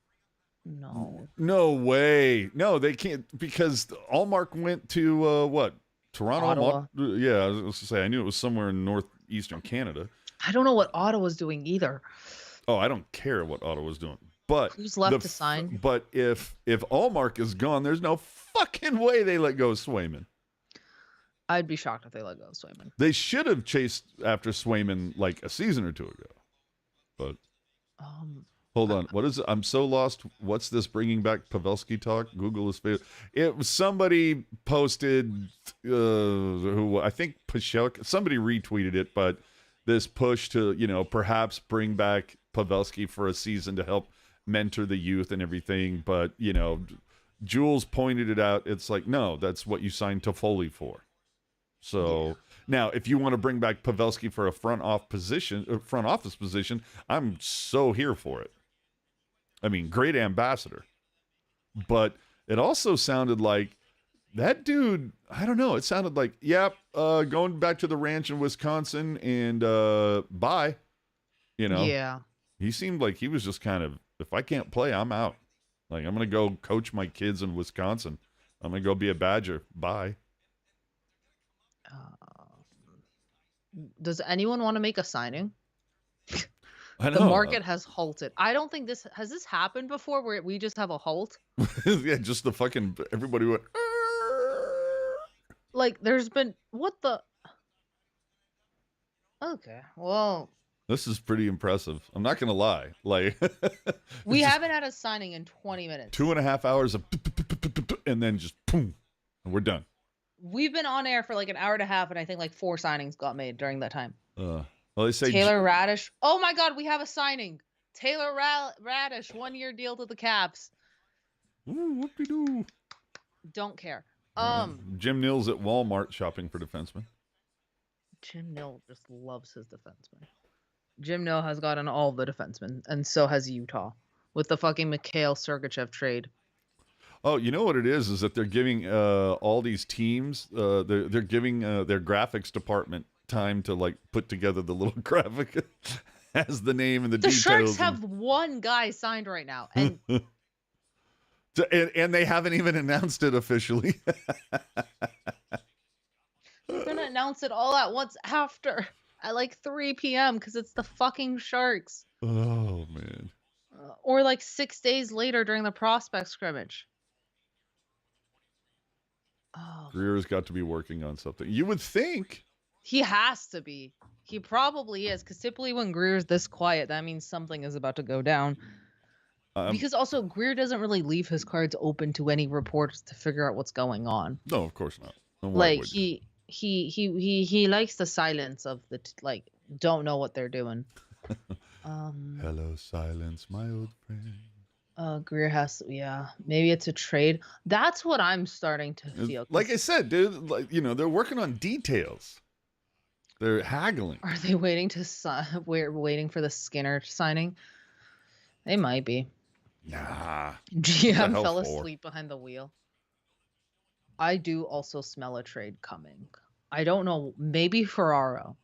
No. No way. No, they can't, because Allmark went to what? Toronto? Ottawa. Yeah, I was going to say, I knew it was somewhere in northeastern Canada. I don't know what Ottawa's doing either. Oh, I don't care what Ottawa's doing. But who's left to sign? But if Allmark is gone, there's no fucking way they let go of Swayman. I'd be shocked if they let go of Swayman. They should have chased after Swayman like a season or 2 ago. But hold on, what is it? I'm so lost. What's this bringing back Pavelski talk? Google is favorite. It was somebody posted who I think Pashelk. Somebody retweeted it, but this push to perhaps bring back Pavelski for a season to help mentor the youth and everything. But Jules pointed it out. It's like, no, that's what you signed Toffoli for. So now, if you want to bring back Pavelski for a front office position, I'm so here for it. I mean, great ambassador. But it also sounded like that dude, I don't know. It sounded like, going back to the ranch in Wisconsin and bye. Yeah. He seemed like he was just kind of, if I can't play, I'm out. Like, I'm going to go coach my kids in Wisconsin. I'm going to go be a Badger. Bye. Does anyone want to make a signing? I know. The market has halted. I don't think this happened before where we just have a halt. Yeah, just the fucking everybody went. Like there's been Okay, well. This is pretty impressive. I'm not gonna lie. Like we haven't had a signing in 20 minutes. 2.5 hours of and then just boom, and we're done. We've been on air for like an hour and a half, and I think like 4 signings got made during that time. Well, they say Taylor Radish. Oh my God, we have a signing. Taylor Radish, 1-year deal to the Caps. Ooh, whoop-de-doo. Don't care. Jim Nill's at Walmart shopping for defensemen. Jim Nill just loves his defensemen. Jim Nill has gotten all the defensemen, and so has Utah with the fucking Mikhail Sergachev trade. Oh, you know what it is that they're giving all these teams, they're giving their graphics department time to like put together the little graphic has the name and the details. The Sharks have 1 guy signed right now, and and they haven't even announced it officially. They're gonna announce it all at once after at like 3 p.m. because it's the fucking Sharks. Oh man. Or like 6 days later during the prospect scrimmage. Oh. Greer's got to be working on something. You would think. He has to be. He probably is, because typically when Greer's this quiet, that means something is about to go down. Because also Greer doesn't really leave his cards open to any reporters to figure out what's going on. No, of course not. Like he he likes the silence of the like don't know what they're doing. Hello, silence, my old friend. Greer has, yeah, maybe it's a trade. That's what I'm starting to feel. Like I said, dude, like, you know, they're working on details. They're haggling. Are they waiting to we're waiting for the Skinner signing? They might be. Nah. GM fell asleep behind the wheel. I do also smell a trade coming. I don't know, maybe Ferraro.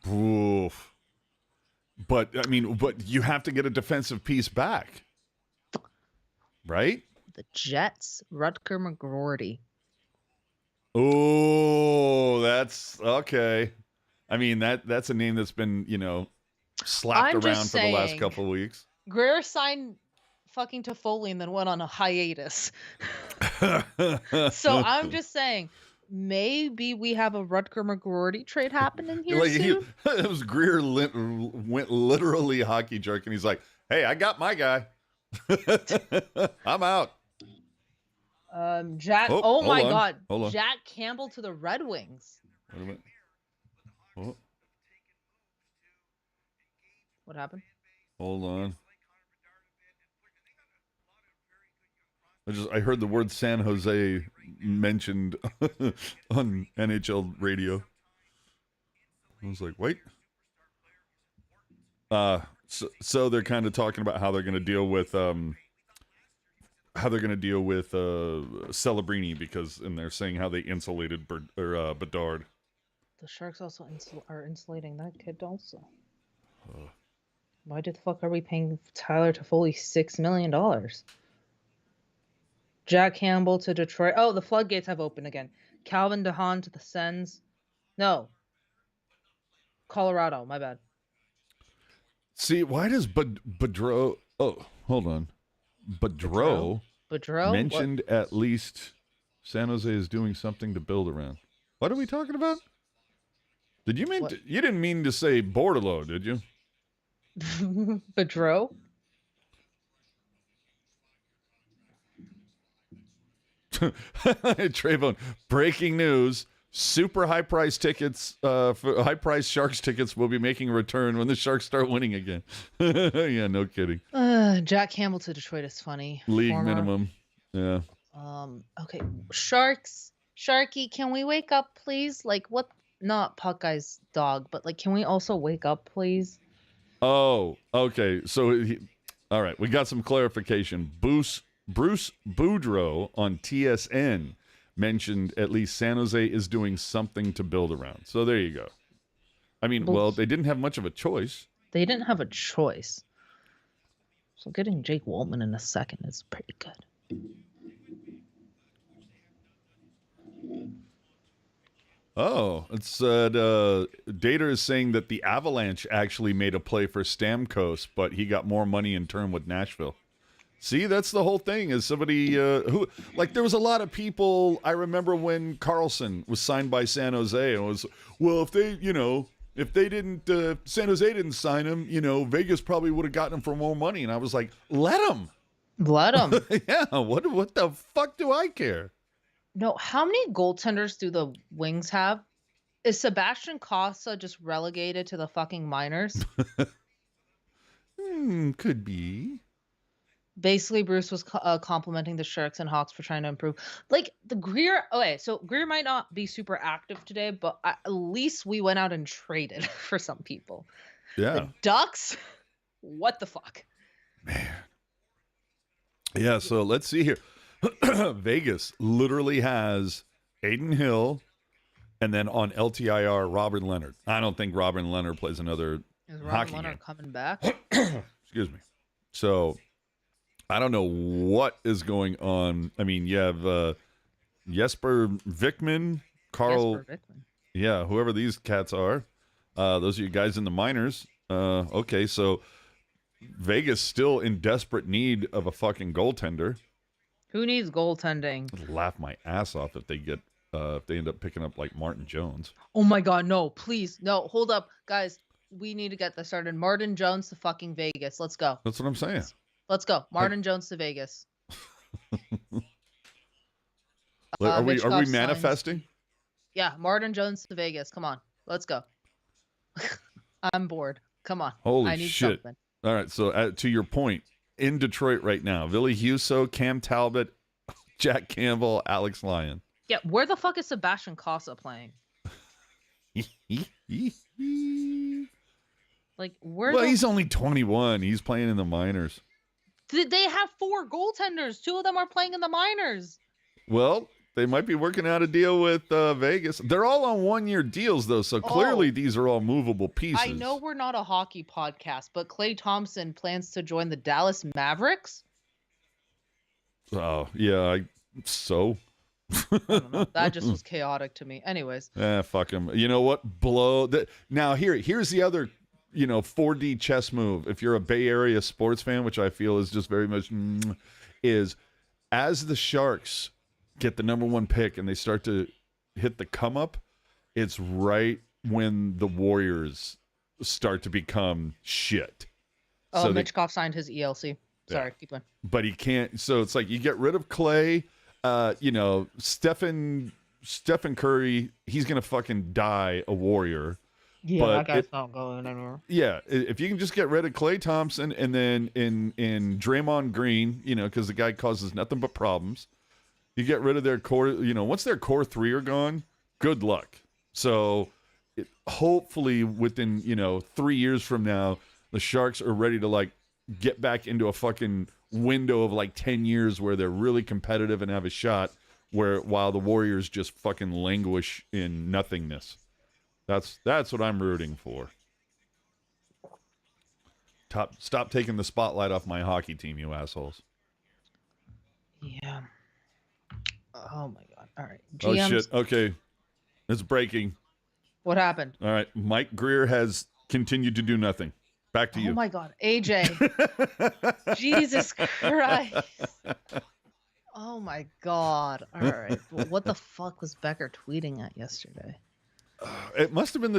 Oof. But I mean, but you have to get a defensive piece back, right? The Jets, Rutger McGroarty. Oh, that's okay. I mean, that's a name that's been, you know, slapped around for the last couple of weeks. Greer signed fucking Toffoli and then went on a hiatus. So I'm just saying, maybe we have a Rutger McGroarty trade happening here soon. It was Greer went literally hockey jerk, and he's like, "Hey, I got my guy. I'm out." Jack. Oh my God, hold on. Jack Campbell to the Red Wings. Wait a minute. Oh. What happened? Hold on. I heard the word San Jose mentioned on NHL radio. I was like, wait. So they're kind of talking about how they're going to deal with Celebrini, because, and they're saying how they insulated Bedard. The Sharks also are insulating that kid also. Why the fuck are we paying Tyler Toffoli $6 million? Jack Campbell to Detroit. Oh, the floodgates have opened again. Calvin DeHaan to the Sens. No. Colorado. My bad. See, why does Bedreau... Oh, hold on. Bedreau mentioned at least San Jose is doing something to build around. What are we talking about? Did you mean... you didn't mean to say Bordelot, did you? Bedreau? Trayvon, breaking news. Super high price tickets, for high price Sharks tickets will be making a return when the Sharks start winning again. Yeah, no kidding. Jack Campbell to Detroit is funny. League minimum. Yeah. Okay. Sharky, can we wake up, please? Like, what? Not Puckeye's dog, but like, can we also wake up, please? Oh, okay. So, all right, we got some clarification. Bruce Boudreau on TSN mentioned at least San Jose is doing something to build around. So there you go. I mean, well, they didn't have much of a choice. They didn't have a choice. So getting Jake Waltman in a second is pretty good. Oh, it said Data is saying that the Avalanche actually made a play for Stamkos, but he got more money in turn with Nashville. See, that's the whole thing. Is somebody who, like, there was a lot of people. I remember when Carlson was signed by San Jose, and it was, well, if they didn't, San Jose didn't sign him, Vegas probably would have gotten him for more money. And I was like, let him. Yeah. What the fuck do I care? No, how many goaltenders do the Wings have? Is Sebastian Cossa just relegated to the fucking minors? Could be. Basically, Bruce was complimenting the Sharks and Hawks for trying to improve. Like, the Greer... Okay, so Greer might not be super active today, but at least we went out and traded for some people. Yeah. The Ducks? What the fuck? Man. Yeah, so let's see here. Vegas literally has Aiden Hill, and then on LTIR, Robin Leonard. I don't think Robin Leonard plays another hockey game. Coming back? Excuse me. So... I don't know what is going on. I mean, you have Jesper Vikman, Carl. Yeah, whoever these cats are. Those are you guys in the minors. Okay, so Vegas still in desperate need of a fucking goaltender. Who needs goaltending? I'd laugh my ass off if they end up picking up like Martin Jones. Oh my God, no, please. No, hold up. Guys, we need to get this started. Martin Jones to fucking Vegas. Let's go. That's what I'm saying. Let's go. Martin Jones to Vegas. Are we manifesting? Yeah, Martin Jones to Vegas. Come on, let's go. I'm bored. Come on, Holy I need shit. something. All right, so to your point, in Detroit right now, Ville Husso, Cam Talbot, Jack Campbell, Alex Lyon. Yeah, where the fuck is Sebastian Casa playing? Like, where? Well, he's only 21. He's playing in the minors. They have 4 goaltenders. 2 of them are playing in the minors. Well, they might be working out a deal with Vegas. They're all on 1-year deals, though, so clearly these are all movable pieces. I know we're not a hockey podcast, but Klay Thompson plans to join the Dallas Mavericks. Oh, yeah, so? I don't know. That just was chaotic to me. Anyways. Fuck him. You know what? Now, here's the other, 4D chess move. If you're a Bay Area sports fan, which I feel is just very much, is as the Sharks get the number 1 pick and they start to hit the come up, it's right when the Warriors start to become shit. Oh, so Mitchkov signed his ELC. Sorry, keep going. But he can't. So it's like you get rid of Clay. Stephen Curry, he's gonna fucking die a Warrior. Yeah, that guy's not going anywhere. Yeah, if you can just get rid of Klay Thompson and then in Draymond Green, because the guy causes nothing but problems. You get rid of their core. Once their core 3 are gone, good luck. So hopefully within 3 years from now, the Sharks are ready to get back into a fucking window of 10 years where they're really competitive and have a shot, while the Warriors just fucking languish in nothingness. That's what I'm rooting for. Stop taking the spotlight off my hockey team, you assholes. Yeah. Oh my god. All right. GMs. Oh shit. Okay. It's breaking. What happened? All right. Mike Greer has continued to do nothing. Back to you. Oh my god. AJ. Jesus Christ. Oh my god. All right. Well, what the fuck was Becker tweeting at yesterday? It must have been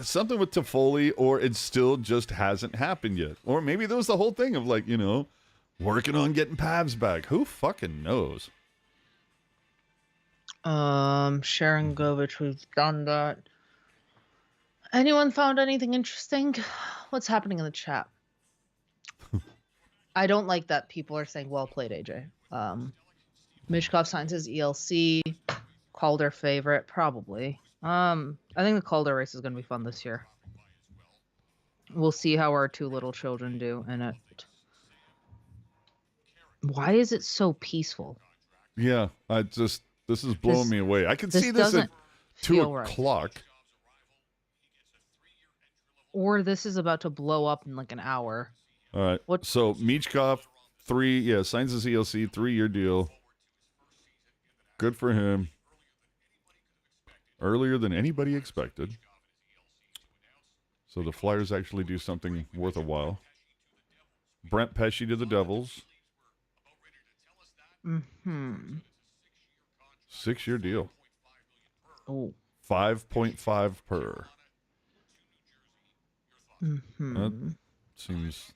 something with Toffoli, or it still just hasn't happened yet. Or maybe there was the whole thing of working on getting Pavs back. Who fucking knows? Sharon Govich, we've done that. Anyone found anything interesting? What's happening in the chat? I don't like that people are saying, well played, AJ. Mishkov signs his ELC. Calder favorite, probably. I think the Calder race is going to be fun this year. We'll see how our 2 little children do in it. Why is it so peaceful? Yeah, this is blowing me away. I can see this at 2 o'clock. Right. Or this is about to blow up in an hour. All right. So Michkov, signs his ELC, 3-year deal. Good for him. Earlier than anybody expected. So the Flyers actually do something worth a while. Brent Pesce to the Devils. 6-year deal. Oh. 5.5 per. That seems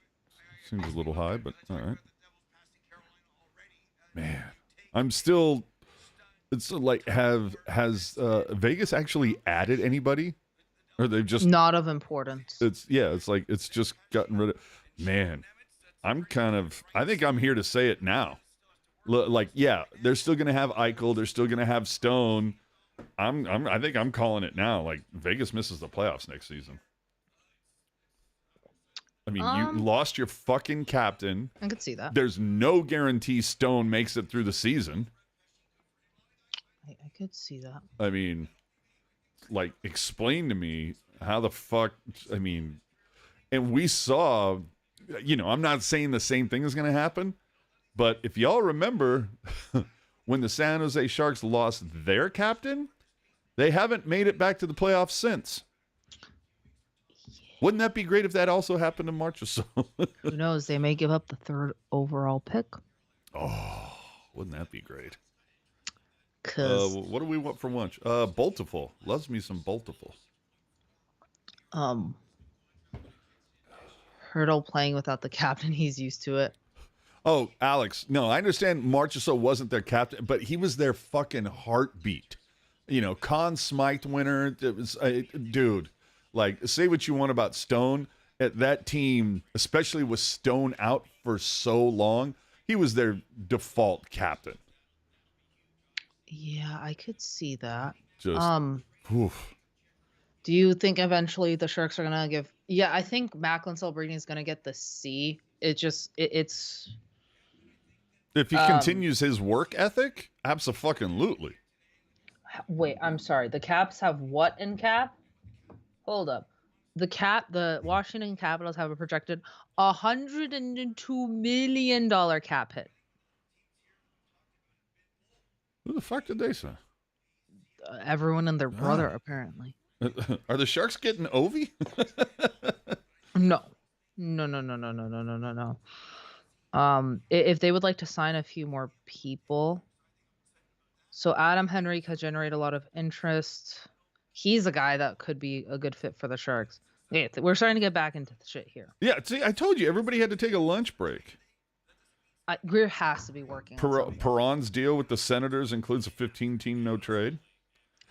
a little high, but all right. Man, I'm still. It's has Vegas actually added anybody, or they've just not of importance? It's just gotten rid of. Man, I think I'm here to say it now. They're still gonna have Eichel. They're still gonna have Stone. I think I'm calling it now. Vegas misses the playoffs next season. I mean, you lost your fucking captain. I could see that. There's no guarantee Stone makes it through the season. I could see that. I mean, explain to me how the fuck. I mean, and we saw, I'm not saying the same thing is going to happen, but if y'all remember, when the San Jose Sharks lost their captain, they haven't made it back to the playoffs since. Wouldn't that be great if that also happened in March or so? Who knows? They may give up the 3rd overall pick. Oh, wouldn't that be great? What do we want for lunch? Boltiful. Loves me some Boltiful. Hurdle playing without the captain. He's used to it. Oh, Alex. No, I understand Marchessault wasn't their captain, but he was their fucking heartbeat. Conn Smythe winner. It was, dude, like, say what you want about Stone. At that team, especially with Stone out for so long, he was their default captain. Yeah, I could see that. Just, oof. Do you think eventually the Sharks are gonna give? Yeah, I think Macklin Celebrini is gonna get the C. It's If he continues his work ethic, abso-fucking-lutely. Wait, I'm sorry. The Caps have what in cap? Hold up. The Washington Capitals have a projected $102 million cap hit. Who the fuck did they say? Everyone and their brother, apparently. Are the Sharks getting Ovi? No. If they would like to sign a few more people. So Adam Henrique has generated a lot of interest. He's a guy that could be a good fit for the Sharks. Okay, we're starting to get back into the shit here. Yeah, see, I told you, everybody had to take a lunch break. Greer has to be working. Perron's deal with the Senators includes a 15-team no trade.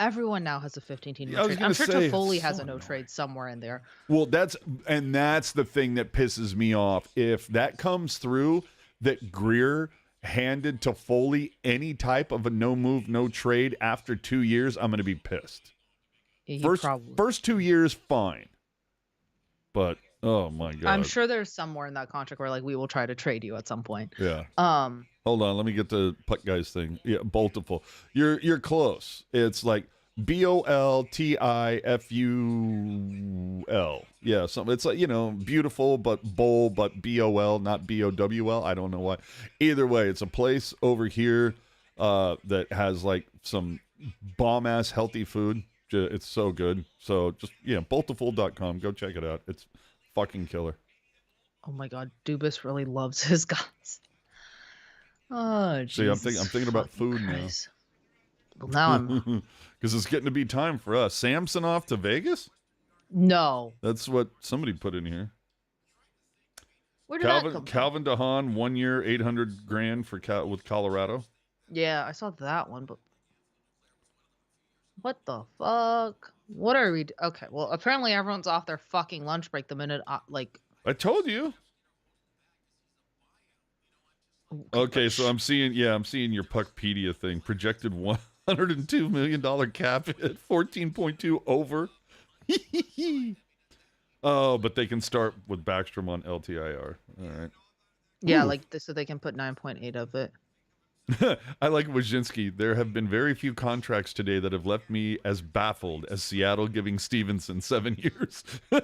Everyone now has a 15-team no trade. I'm sure Toffoli has a no trade somewhere in there. Well, that's the thing that pisses me off. If that comes through, that Greer handed Toffoli any type of a no move, no trade after 2 years, I'm going to be pissed. Yeah, first 2 years, fine. But oh my god, I'm sure there's somewhere in that contract where, like, we will try to trade you at some point. Yeah. Hold on, let me get the puck guys thing. Yeah, Boltiful. You're close. It's like BOLTIFUL. Yeah, something. It's like, beautiful, but bowl, but BOL, not BOWL. I don't know why. Either way, it's a place over here that has like some bomb ass healthy food. It's so good. So just boltiful.com. Go check it out. It's fucking killer. Oh my god, Dubas really loves his guys. Oh, Jesus. See, I'm thinking about food Christ. Well, now I'm because it's getting to be time for us. Samsonov to Vegas? No, that's what somebody put in here. Where did that come from? Calvin DeHaan, 1 year, $800,000 with Colorado. Yeah, I saw that one, but what the fuck? What are we? Okay, well, apparently everyone's off their fucking lunch break the minute I told you. Okay, so I'm seeing your Puckpedia thing. Projected $102 million cap hit, 14.2 over. Oh, but they can start with Backstrom on LTIR. All right. Yeah, so they can put 9.8 of it. I like Wojcinski. There have been very few contracts today that have left me as baffled as Seattle giving Stevenson 7 years. I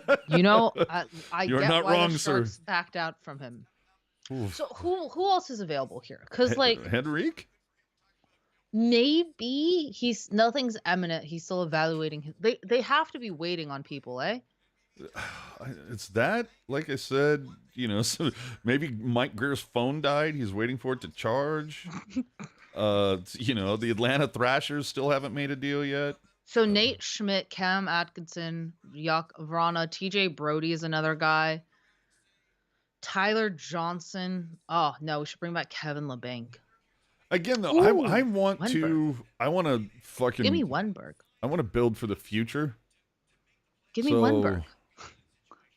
You're get not why wrong, the sir. Sharks backed out from him. Oof. So who else is available here? Because Henrique? Maybe nothing's imminent. He's still evaluating. They have to be waiting on people, eh? It's that, like I said, so maybe Mike Greer's phone died. He's waiting for it to charge. The Atlanta Thrashers still haven't made a deal yet. So Nate Schmidt, Cam Atkinson, Yak Vrana, TJ Brody is another guy. Tyler Johnson. Oh no, we should bring back Kevin LeBanc. Again, though, I want to fucking give me Wenberg. I want to build for the future. Give me Wenberg.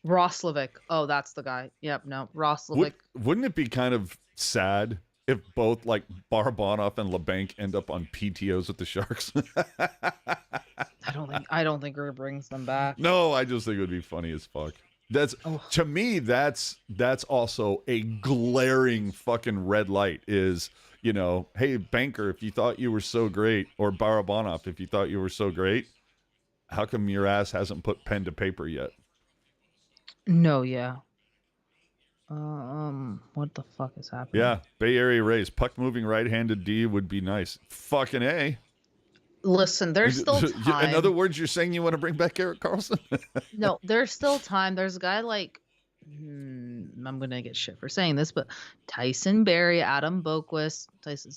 Roslovic. Oh, that's the guy. Yep, no. Roslovic. Wouldn't it be kind of sad if both like Barabanov and LeBanc end up on PTOs with the Sharks? I don't think Greer brings them back. No, I just think it would be funny as fuck. To me, that's also a glaring fucking red light is, hey, Banker, if you thought you were so great, or Barabanov, if you thought you were so great, how come your ass hasn't put pen to paper yet? No, yeah. What the fuck is happening? Yeah, Bay Area Rays. Puck moving right-handed D would be nice. Fucking A. Listen, there's still time. In other words, you're saying you want to bring back Erik Karlsson? No, there's still time. There's a guy like, I'm going to get shit for saying this, but Tyson Barrie, Adam Boquist.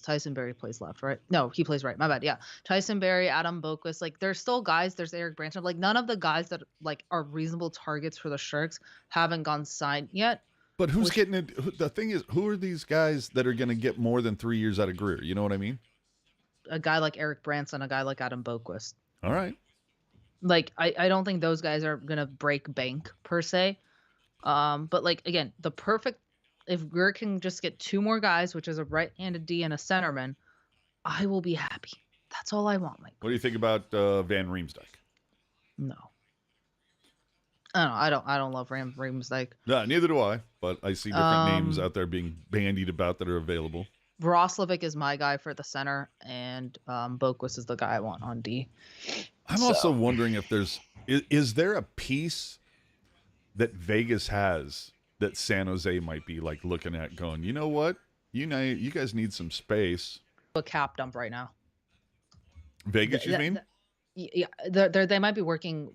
Tyson Barrie plays left, right? No, he plays right. My bad. Yeah. Tyson Barrie, Adam Boquist. Like, there's still guys. There's Eric Branson. Like, none of the guys that like are reasonable targets for the Sharks haven't gone signed yet. But who's getting it? The thing is, who are these guys that are going to get more than 3 years out of Greer? You know what I mean? a guy like Eric Branson, a guy like Adam Boquist. All right. Like I don't think those guys are gonna break bank per se. But like again, the perfect if Greer can just get 2 more guys, which is a right-handed D and a centerman, I will be happy. That's all I want, Mike. What do you think about Van Riemsdyk? No. I don't love Riemsdyk. No, neither do I. But I see different names out there being bandied about that are available. Roslovic is my guy for the center, and Boquist is the guy I want on D. I'm also wondering if is there a piece that Vegas has that San Jose might be like looking at, going, you know what, you guys need some space. A cap dump right now. Vegas, you mean? Yeah, they might be working.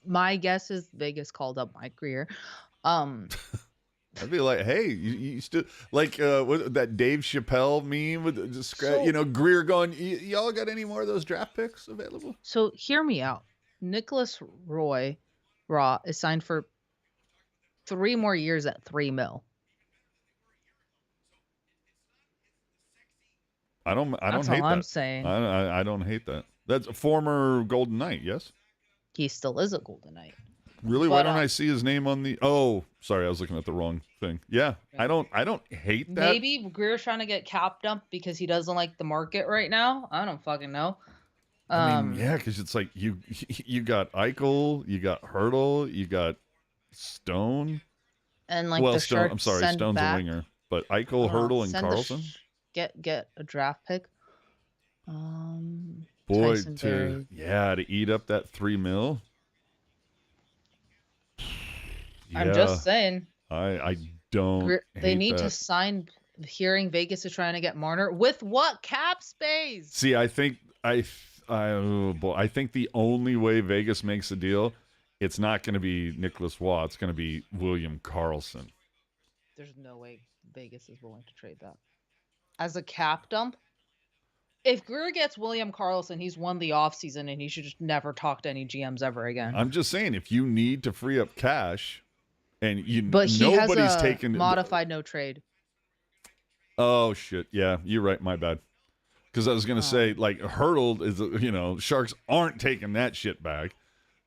My guess is Vegas called up Mike Greer. I'd be like, hey, you still like what, that Dave Chappelle meme with just Greer going, y'all got any more of those draft picks available? So hear me out. Nicholas Raw is signed for 3 more years at $3 million. I don't That's hate all that. I'm saying. I don't hate that. That's a former Golden Knight, yes? He still is a Golden Knight. Really? Why don't I see his name on the? Oh, sorry, I was looking at the wrong thing. Yeah, I don't hate that. Maybe Greer's trying to get cap dumped because he doesn't like the market right now. I don't fucking know. I mean, yeah, because it's like you got Eichel, you got Hurdle, you got Stone, and like well, Stone. I'm sorry, Stone's a winger, but Eichel, Hurdle, and Carlson. Get a draft pick. Boy, to eat up that $3 million. Yeah, I'm just saying. I don't. They need to sign. Hearing Vegas is trying to get Marner with what cap space? See, I think the only way Vegas makes a deal, it's not going to be Nicholas Waugh. It's going to be William Karlsson. There's no way Vegas is willing to trade that as a cap dump. If Greer gets William Karlsson, he's won the offseason, and he should just never talk to any GMs ever again. I'm just saying, if you need to free up cash, and nobody's has a taken modified no trade. Oh shit! Yeah, you're right. My bad. Because I was gonna say, like, Hurdle is, Sharks aren't taking that shit back.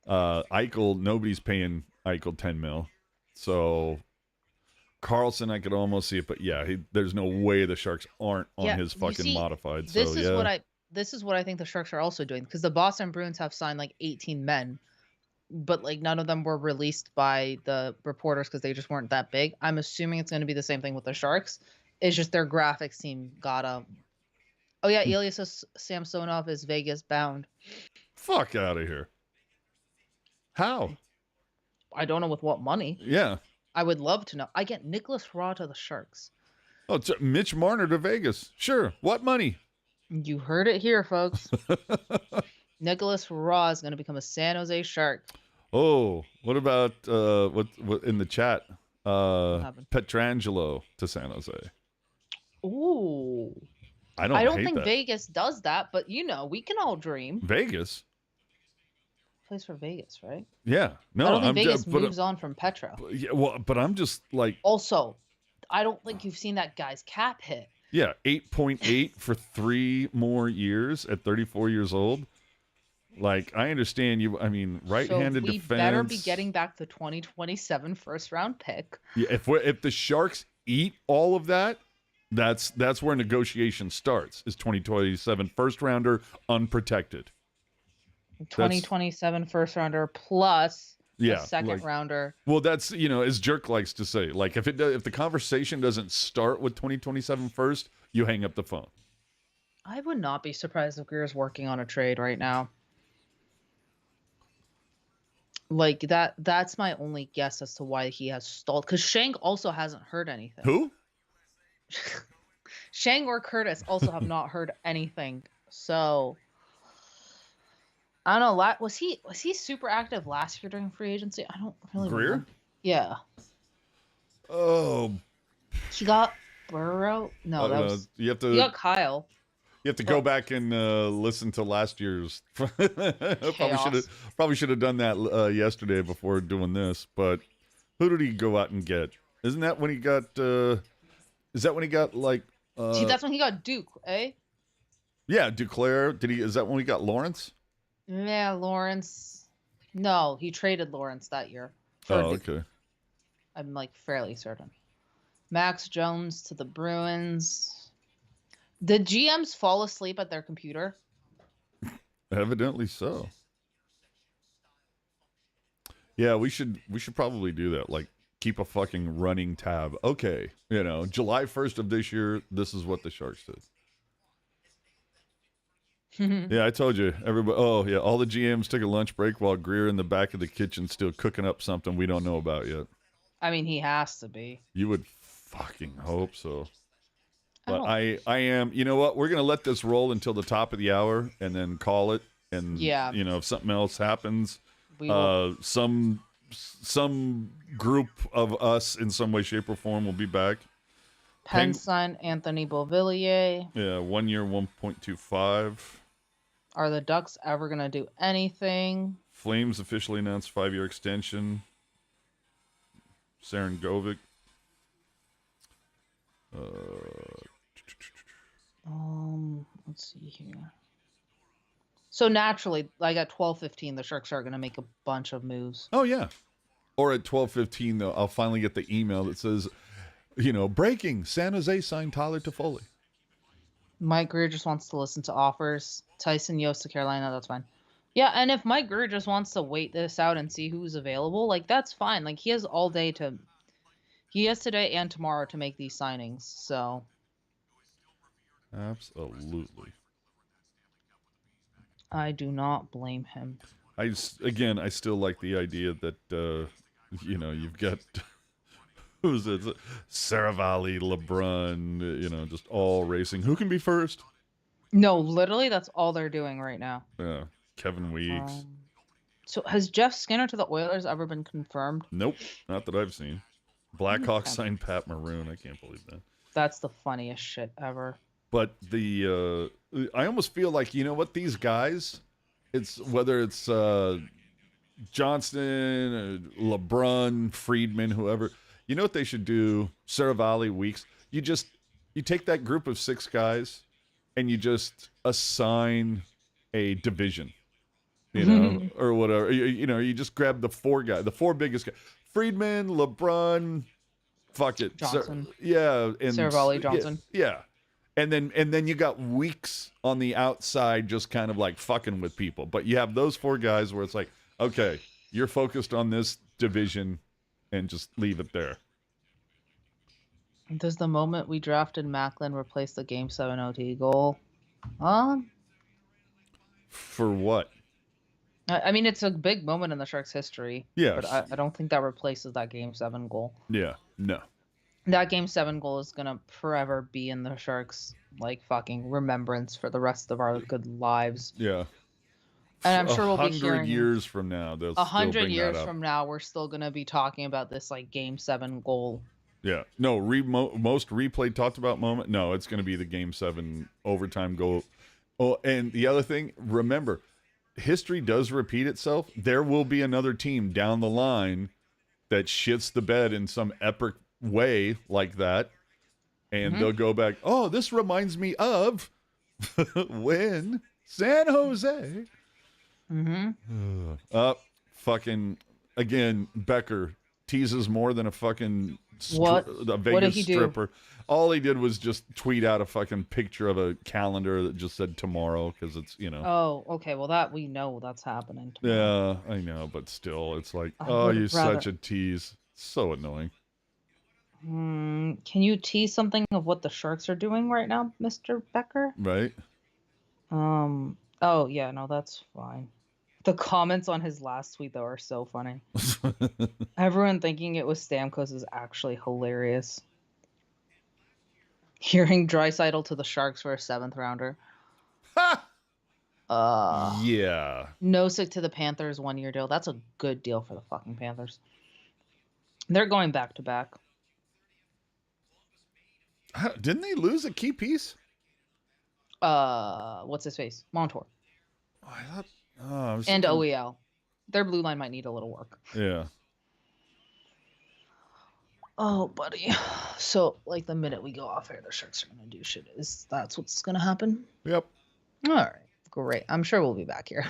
Eichel, nobody's paying Eichel $10 million. So Karlsson, I could almost see it, but yeah, there's no way the Sharks aren't on his fucking modified. This is what I think the Sharks are also doing, because the Boston Bruins have signed like 18 men, but like none of them were released by the reporters because they just weren't that big. I'm assuming it's going to be the same thing with the Sharks. It's just their graphics team got a. Oh yeah, Ilya Samsonov is Vegas bound. Fuck out of here. How? I don't know with what money. Yeah. I would love to know. I get Nicholas Raw to the Sharks. Oh, it's Mitch Marner to Vegas. Sure. What money? You heard it here, folks. Nicholas Raw is going to become a San Jose Shark. Oh, what about what in the chat? Petrangelo to San Jose. Ooh. I don't think that. Vegas does that, but we can all dream. Vegas plays for Vegas, right? Yeah. No, I don't think Vegas moves on from Petro. But I'm just like. Also, I don't think you've seen that guy's cap hit. Yeah, 8.8 for 3 more years at 34 years old. Like, I understand you. I mean, right-handed defense. We better be getting back the 2027 first-round pick. Yeah, if the Sharks eat all of that, that's where negotiation starts. Is 2027 first-rounder unprotected? 2027 first-rounder plus a second rounder. Well, that's as Jerk likes to say. Like, if the conversation doesn't start with 2027 first, you hang up the phone. I would not be surprised if Greer's working on a trade right now. Like that's my only guess as to why he has stalled. Because Shank also hasn't heard anything. Who? Shang or Curtis also have not heard anything. So I don't know. Was he super active last year during free agency? I don't really remember. Yeah. Oh. He got Burrow. No, that was he got Kyle. You have to go back and listen to last year's. Probably should have done that yesterday before doing this. But who did he go out and get? Isn't that when he got? Is that when he got like? See, that's when he got Duke, eh? Yeah, Duclair. Is that when we got Lawrence? Yeah, Lawrence. No, he traded Lawrence that year for Oh, Duke. okay. I'm like fairly certain. Max Jones to the Bruins. Did GMs fall asleep at their computer? Evidently so. Yeah, we should probably do that. Like keep a fucking running tab. Okay, July 1st of this year, this is what the Sharks did. Yeah, I told you. Everybody. Oh, yeah. All the GMs took a lunch break while Greer in the back of the kitchen still cooking up something we don't know about yet. I mean, he has to be. You would fucking hope so. But Oh. I am. You know what? We're gonna let this roll until the top of the hour and then call it. And Yeah. if something else happens, We will. some group of us in some way, shape, or form will be back. Penn signed Anthony Beauvillier. Yeah, 1 year, 1.25. Are the Ducks ever going to do anything? Flames officially announced 5-year extension. Sarangovic. Let's see here. So naturally, like at 12:15, the Sharks are going to make a bunch of moves. Oh, yeah. Or at 12:15, though, I'll finally get the email that says, breaking, San Jose signed Tyler Toffoli. Mike Greer just wants to listen to offers. Tyson Yost to Carolina, that's fine. Yeah, and if Mike Greer just wants to wait this out and see who's available, like that's fine. Like he has all day to... He has today and tomorrow to make these signings, so... Absolutely. I do not blame him. I still like the idea that, you've got... Who's it? Saravalli, LeBrun, just all racing. Who can be first? No, literally, that's all they're doing right now. Yeah, Kevin Weeks. So has Jeff Skinner to the Oilers ever been confirmed? Nope, not that I've seen. Blackhawks signed Pat Maroon. I can't believe that. That's the funniest shit ever. But I almost feel like, these guys, it's whether it's Johnston, LeBrun, Friedman, whoever. You know what they should do? Saravalli, Weeks. You take that group of 6 guys and you just assign a division, or whatever. You just grab the 4 guys, the 4 biggest guys. Friedman, LeBrun, fuck it. Johnson. And Saravalli, Johnson. Yeah. And then you got Weeks on the outside just kind of like fucking with people. But you have those 4 guys where it's like, okay, you're focused on this division and just leave it there. Does the moment we drafted Macklin replace the Game 7 OT goal? For what? I mean, it's a big moment in the Sharks' history. Yeah. But I don't think that replaces that Game 7 goal. Yeah, no. That Game 7 goal is going to forever be in the Sharks' like fucking remembrance for the rest of our good lives. Yeah. And I'm sure we'll be 100 years from now, they'll 100 years from now, we're still going to be talking about this like Game 7 goal. Yeah. No, most replayed, talked about moment. No, it's going to be the Game 7 overtime goal. Oh, and the other thing, remember, history does repeat itself. There will be another team down the line that shits the bed in some epic way like that. And they'll go back, oh, this reminds me of when San Jose... fucking again, Becker teases more than a fucking a Vegas stripper. All he did was just tweet out a fucking picture of a calendar that just said tomorrow because it's Oh, okay. Well, that we know that's happening tomorrow. Yeah, I know, but still, it's like, you're such a tease. So annoying. Can you tease something of what the Sharks are doing right now, Mr. Becker? Right. Oh yeah, no, that's fine. The comments on his last tweet, though, are so funny. Everyone thinking it was Stamkos is actually hilarious. Hearing Draisaitl to the Sharks for a 7th rounder. Yeah. Nosek to the Panthers 1-year deal. That's a good deal for the fucking Panthers. They're going back to back. Didn't they lose a key piece? What's his face? Montour. I thought. And OEL. Their blue line might need a little work. Yeah. Oh, buddy. So, like, the minute we go off air, the Sharks are going to do shit. That's what's going to happen? Yep. All right, great. I'm sure we'll be back here.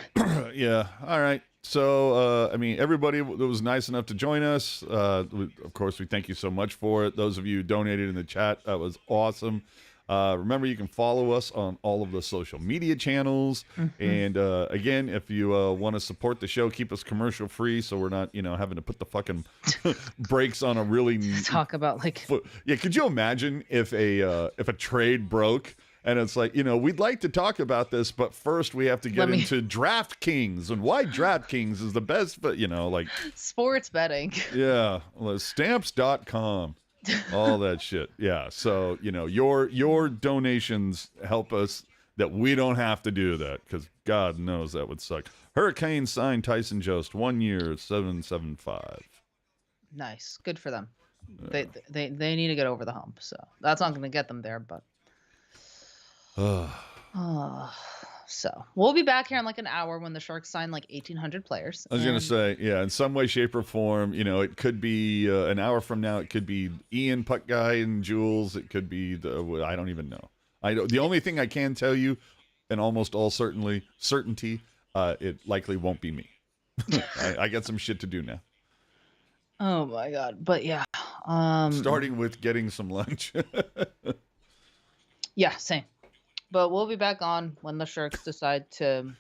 Yeah. All right. So, I mean, everybody that was nice enough to join us, of course, we thank you so much for it. Those of you who donated in the chat, that was awesome. Remember, you can follow us on all of the social media channels. And again, if you want to support the show, keep us commercial free, so we're not, having to put the fucking brakes on a really Talk about like yeah. Could you imagine if a trade broke? And it's like, we'd like to talk about this, but first we have to get into DraftKings and why DraftKings is the best, but, like... sports betting. Yeah, stamps.com, all that shit. Yeah, so, your donations help us that we don't have to do that, because God knows that would suck. Hurricane signed Tyson Jost, 1 year, 775. Nice. Good for them. Yeah. They need to get over the hump, so that's not going to get them there, but... So we'll be back here in like an hour when the Sharks sign like 1,800 players. I was going to say, yeah, in some way, shape, or form, it could be an hour from now. It could be Ian, Puck Guy, and Jules. It could be I don't even know. The only thing I can tell you, and almost all certainty, it likely won't be me. I got some shit to do now. Oh my God! But yeah, starting with getting some lunch. Yeah, same. But we'll be back on when the Sharks decide to...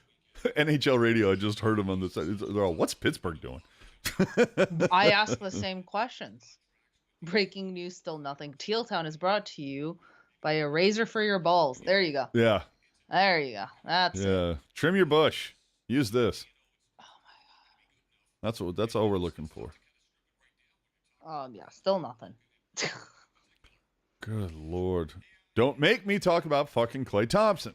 NHL radio, I just heard them on the side. They're all, what's Pittsburgh doing? I asked the same questions. Breaking news, still nothing. Teal Town is brought to you by a razor for your balls. There you go. Yeah. There you go. That's it. Trim your bush. Use this. Oh my God. That's all we're looking for. Yeah, still nothing. Good Lord. Don't make me talk about fucking Klay Thompson.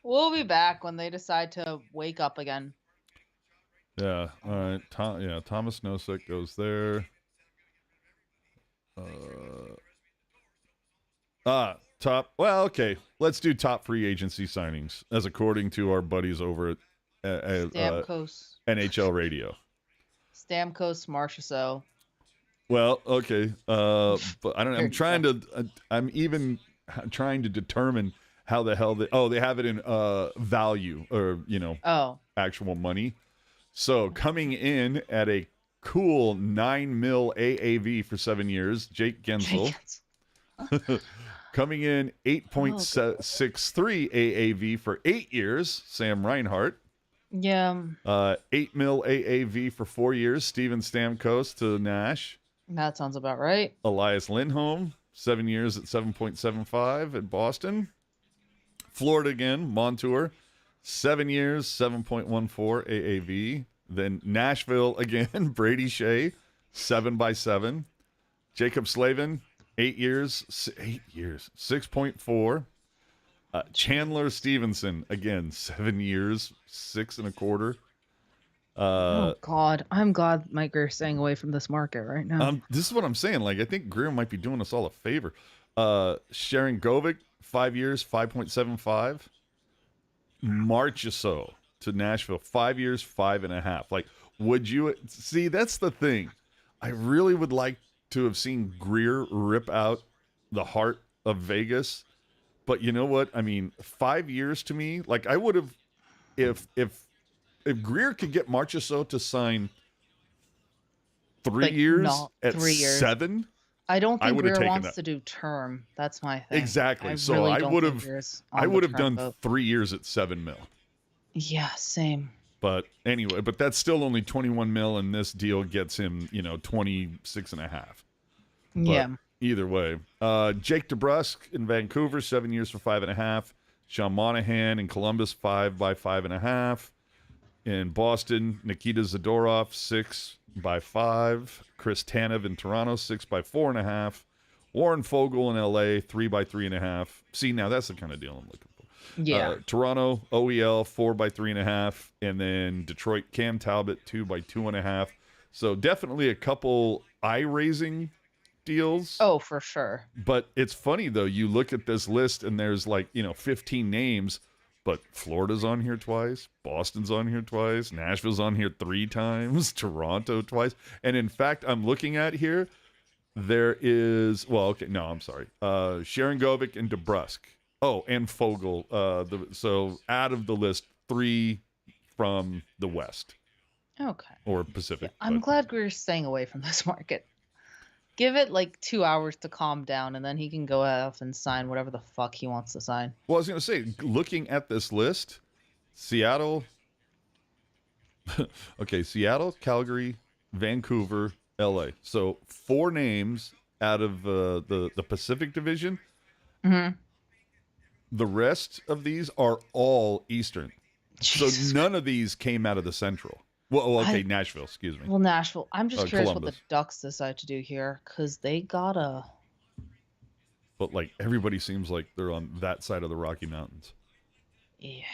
We'll be back when they decide to wake up again. Yeah. All right. Thomas Nosek goes there. Well, okay. Let's do top free agency signings as according to our buddies over at Stamkos. NHL Radio. Stamkos, Marchessault. Well, okay, but I don't know. I'm even trying to determine how the hell they have it in value or actual money. So coming in at a cool $9 million AAV for 7 years, Jake Gensel. Coming in 8.63 AAV for 8 years, Sam Reinhart. Yeah. 8 million AAV for 4 years, Steven Stamkos to Nash. That sounds about right. Elias Lindholm, 7 years at 7.75 at Boston. Florida again, Montour, 7 years, 7.14 AAV. Then Nashville again, Brady Shea, 7x7. Jacob Slavin, 8 years, 6.4. Chandler Stevenson, again, 7 years, 6.25. Oh God, I'm glad Mike Greer's staying away from this market right now. This is what I'm saying. Like, I think Greer might be doing us all a favor. Sharon Govic, 5 years, 5.75. Marchessault to Nashville, 5 years, 5.5. Like, would you see? That's the thing. I really would like to have seen Greer rip out the heart of Vegas, but you know what? I mean, 5 years to me, like I would have, if Greer could get Marchessault to sign 3 years at 7, I don't think Greer wants to do term. That's my thing. Exactly. So I would have done 3 years at 7 mil. Yeah, same. But anyway, that's still only 21 mil, and this deal gets him, 26.5. Yeah. Either way, Jake DeBrusk in Vancouver, 7 years for 5.5. Sean Monahan in Columbus, 5 by 5.5. In Boston, Nikita Zadorov, 6 by 5. Chris Tanev in Toronto, 6 by 4.5. Warren Fogle in LA, 3 by 3.5. See, now that's the kind of deal I'm looking for. Yeah. Toronto, OEL, 4 by 3.5. And then Detroit, Cam Talbot, 2 by 2.5. So definitely a couple eye-raising deals. Oh, for sure. But it's funny, though. You look at this list, and there's 15 names. But Florida's on here twice. Boston's on here twice. Nashville's on here 3 times. Toronto twice. And in fact, I'm looking at here, there is... Well, okay, no, I'm sorry. Sharon Govic and DeBrusk Oh, and Fogel. So out of the list, 3 from the West Okay. or Pacific. Yeah, I'm glad we're staying away from this market. Give it like 2 hours to calm down, and then he can go off and sign whatever the fuck he wants to sign. Well, I was going to say, looking at this list, Seattle. Okay, Seattle, Calgary, Vancouver, LA. So 4 names out of the Pacific Division. Mm-hmm. The rest of these are all Eastern. Jesus. So none of these came out of the Central. Well, okay, Nashville, excuse me. Well, Nashville. I'm just curious Columbus. what the Ducks decide to do here, because they gotta. But like everybody seems like they're on that side of the Rocky Mountains. Yeah.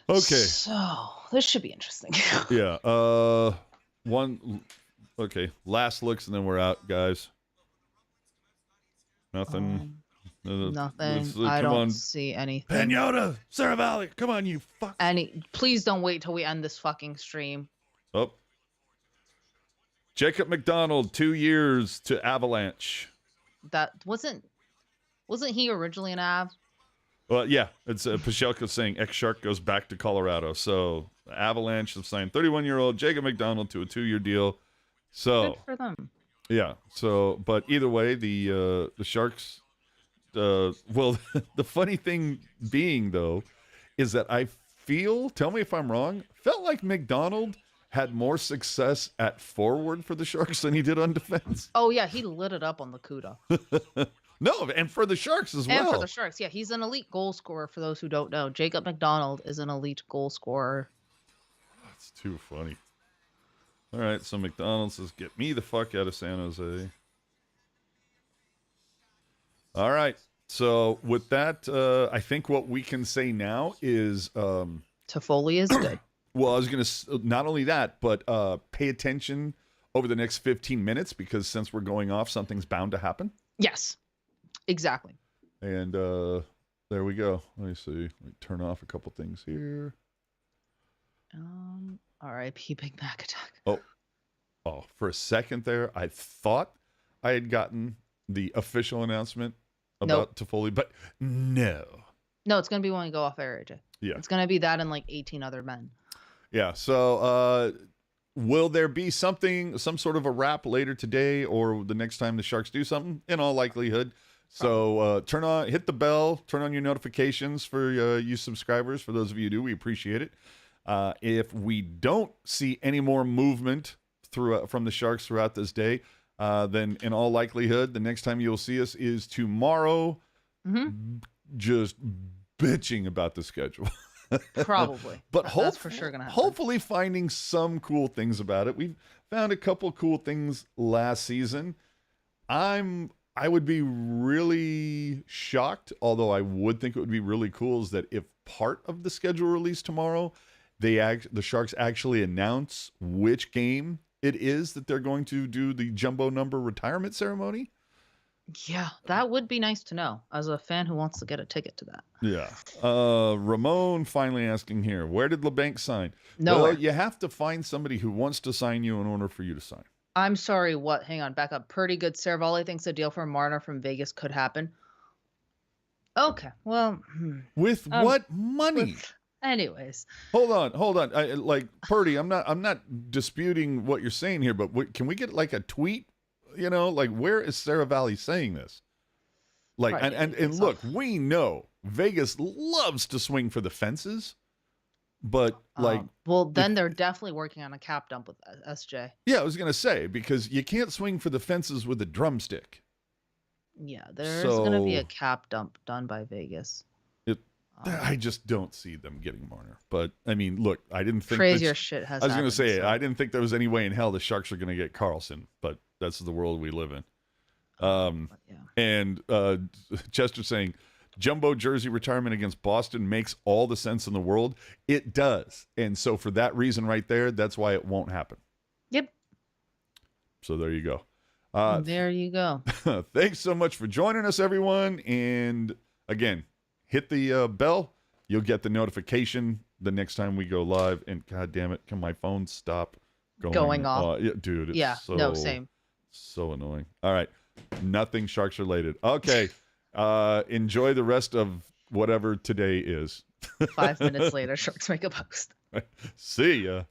Okay. So this should be interesting. Yeah. Okay. Last looks, and then we're out, guys. Nothing. Nothing. I don't see anything. Pinota, Saravalli, come on, you fuck. Please don't wait till we end this fucking stream. Oh. Jacob McDonald, 2 years to Avalanche. That wasn't he originally an Av? Well, yeah, it's Pachelka saying ex-Shark goes back to Colorado. So Avalanche have signed 31-year-old Jacob McDonald to a 2-year deal. So good for them. Yeah. So, but either way, the Sharks. Well, the funny thing being though, is that I feel. Tell me if I'm wrong. Felt like McDonald had more success at forward for the Sharks than he did on defense. Oh yeah, he lit it up on the CUDA. No, and for the Sharks as well. And for the Sharks, yeah, he's an elite goal scorer. For those who don't know, Jacob McDonald is an elite goal scorer. That's too funny. All right, so McDonald says, "Get me the fuck out of San Jose." All right, so with that, I think what we can say now is Toffoli is good. Well, I was going to not only that, but pay attention over the next 15 minutes because since we're going off, something's bound to happen. Yes, exactly. And there we go. Let me see. Let me turn off a couple things here. R.I.P. Big Mac attack. Oh, for a second there, I thought I had gotten the official announcement about Toffoli, but no. No, it's going to be when we go off air, AJ. Yeah. It's going to be that and like 18 other men. Yeah. So will there be some sort of a wrap later today or the next time the Sharks do something? In all likelihood. So hit the bell, turn on your notifications for you subscribers. For those of you who do, we appreciate it. If we don't see any more movement from the Sharks throughout this day, then in all likelihood, the next time you'll see us is tomorrow. Mm-hmm. Just bitching about the schedule. Probably. But that's for sure gonna happen. Hopefully finding some cool things about it. We've found a couple cool things last season. I would be really shocked, although I would think it would be really cool, is that if part of the schedule released tomorrow, the Sharks actually announce which game it is that they're going to do the jumbo number retirement ceremony. Yeah, that would be nice to know as a fan who wants to get a ticket to that. Yeah. Ramon finally asking here, where did LeBanc sign? Nowhere. Well, you have to find somebody who wants to sign you in order for you to sign. I'm sorry, what? Hang on, back up. Pretty good. Saravalli thinks a deal for Marner from Vegas could happen. Okay, well. With what money? Anyways. Hold on. Purdy, I'm not disputing what you're saying here, but can we get like a tweet? You know, like where is Saravalli saying this? Like, right, and look, we know Vegas loves to swing for the fences, but like, well, then they're definitely working on a cap dump with SJ. Yeah, I was gonna say because you can't swing for the fences with a drumstick. Yeah, there's gonna be a cap dump done by Vegas. I just don't see them getting Marner. But I mean, look, I didn't think crazier shit has. I was going to say I didn't think there was any way in hell the Sharks are going to get Carlson, but that's the world we live in. And Chester saying jumbo jersey retirement against Boston makes all the sense in the world. It does, and so for that reason right there, that's why it won't happen. Yep. So there you go. There you go. Thanks so much for joining us, everyone. And again, hit the bell. You'll get the notification the next time we go live. And God damn it, can my phone stop going off? Yeah, dude, it's same. So annoying. All right. Nothing Sharks related. Okay. Enjoy the rest of whatever today is. 5 minutes later, Sharks make a post. See ya.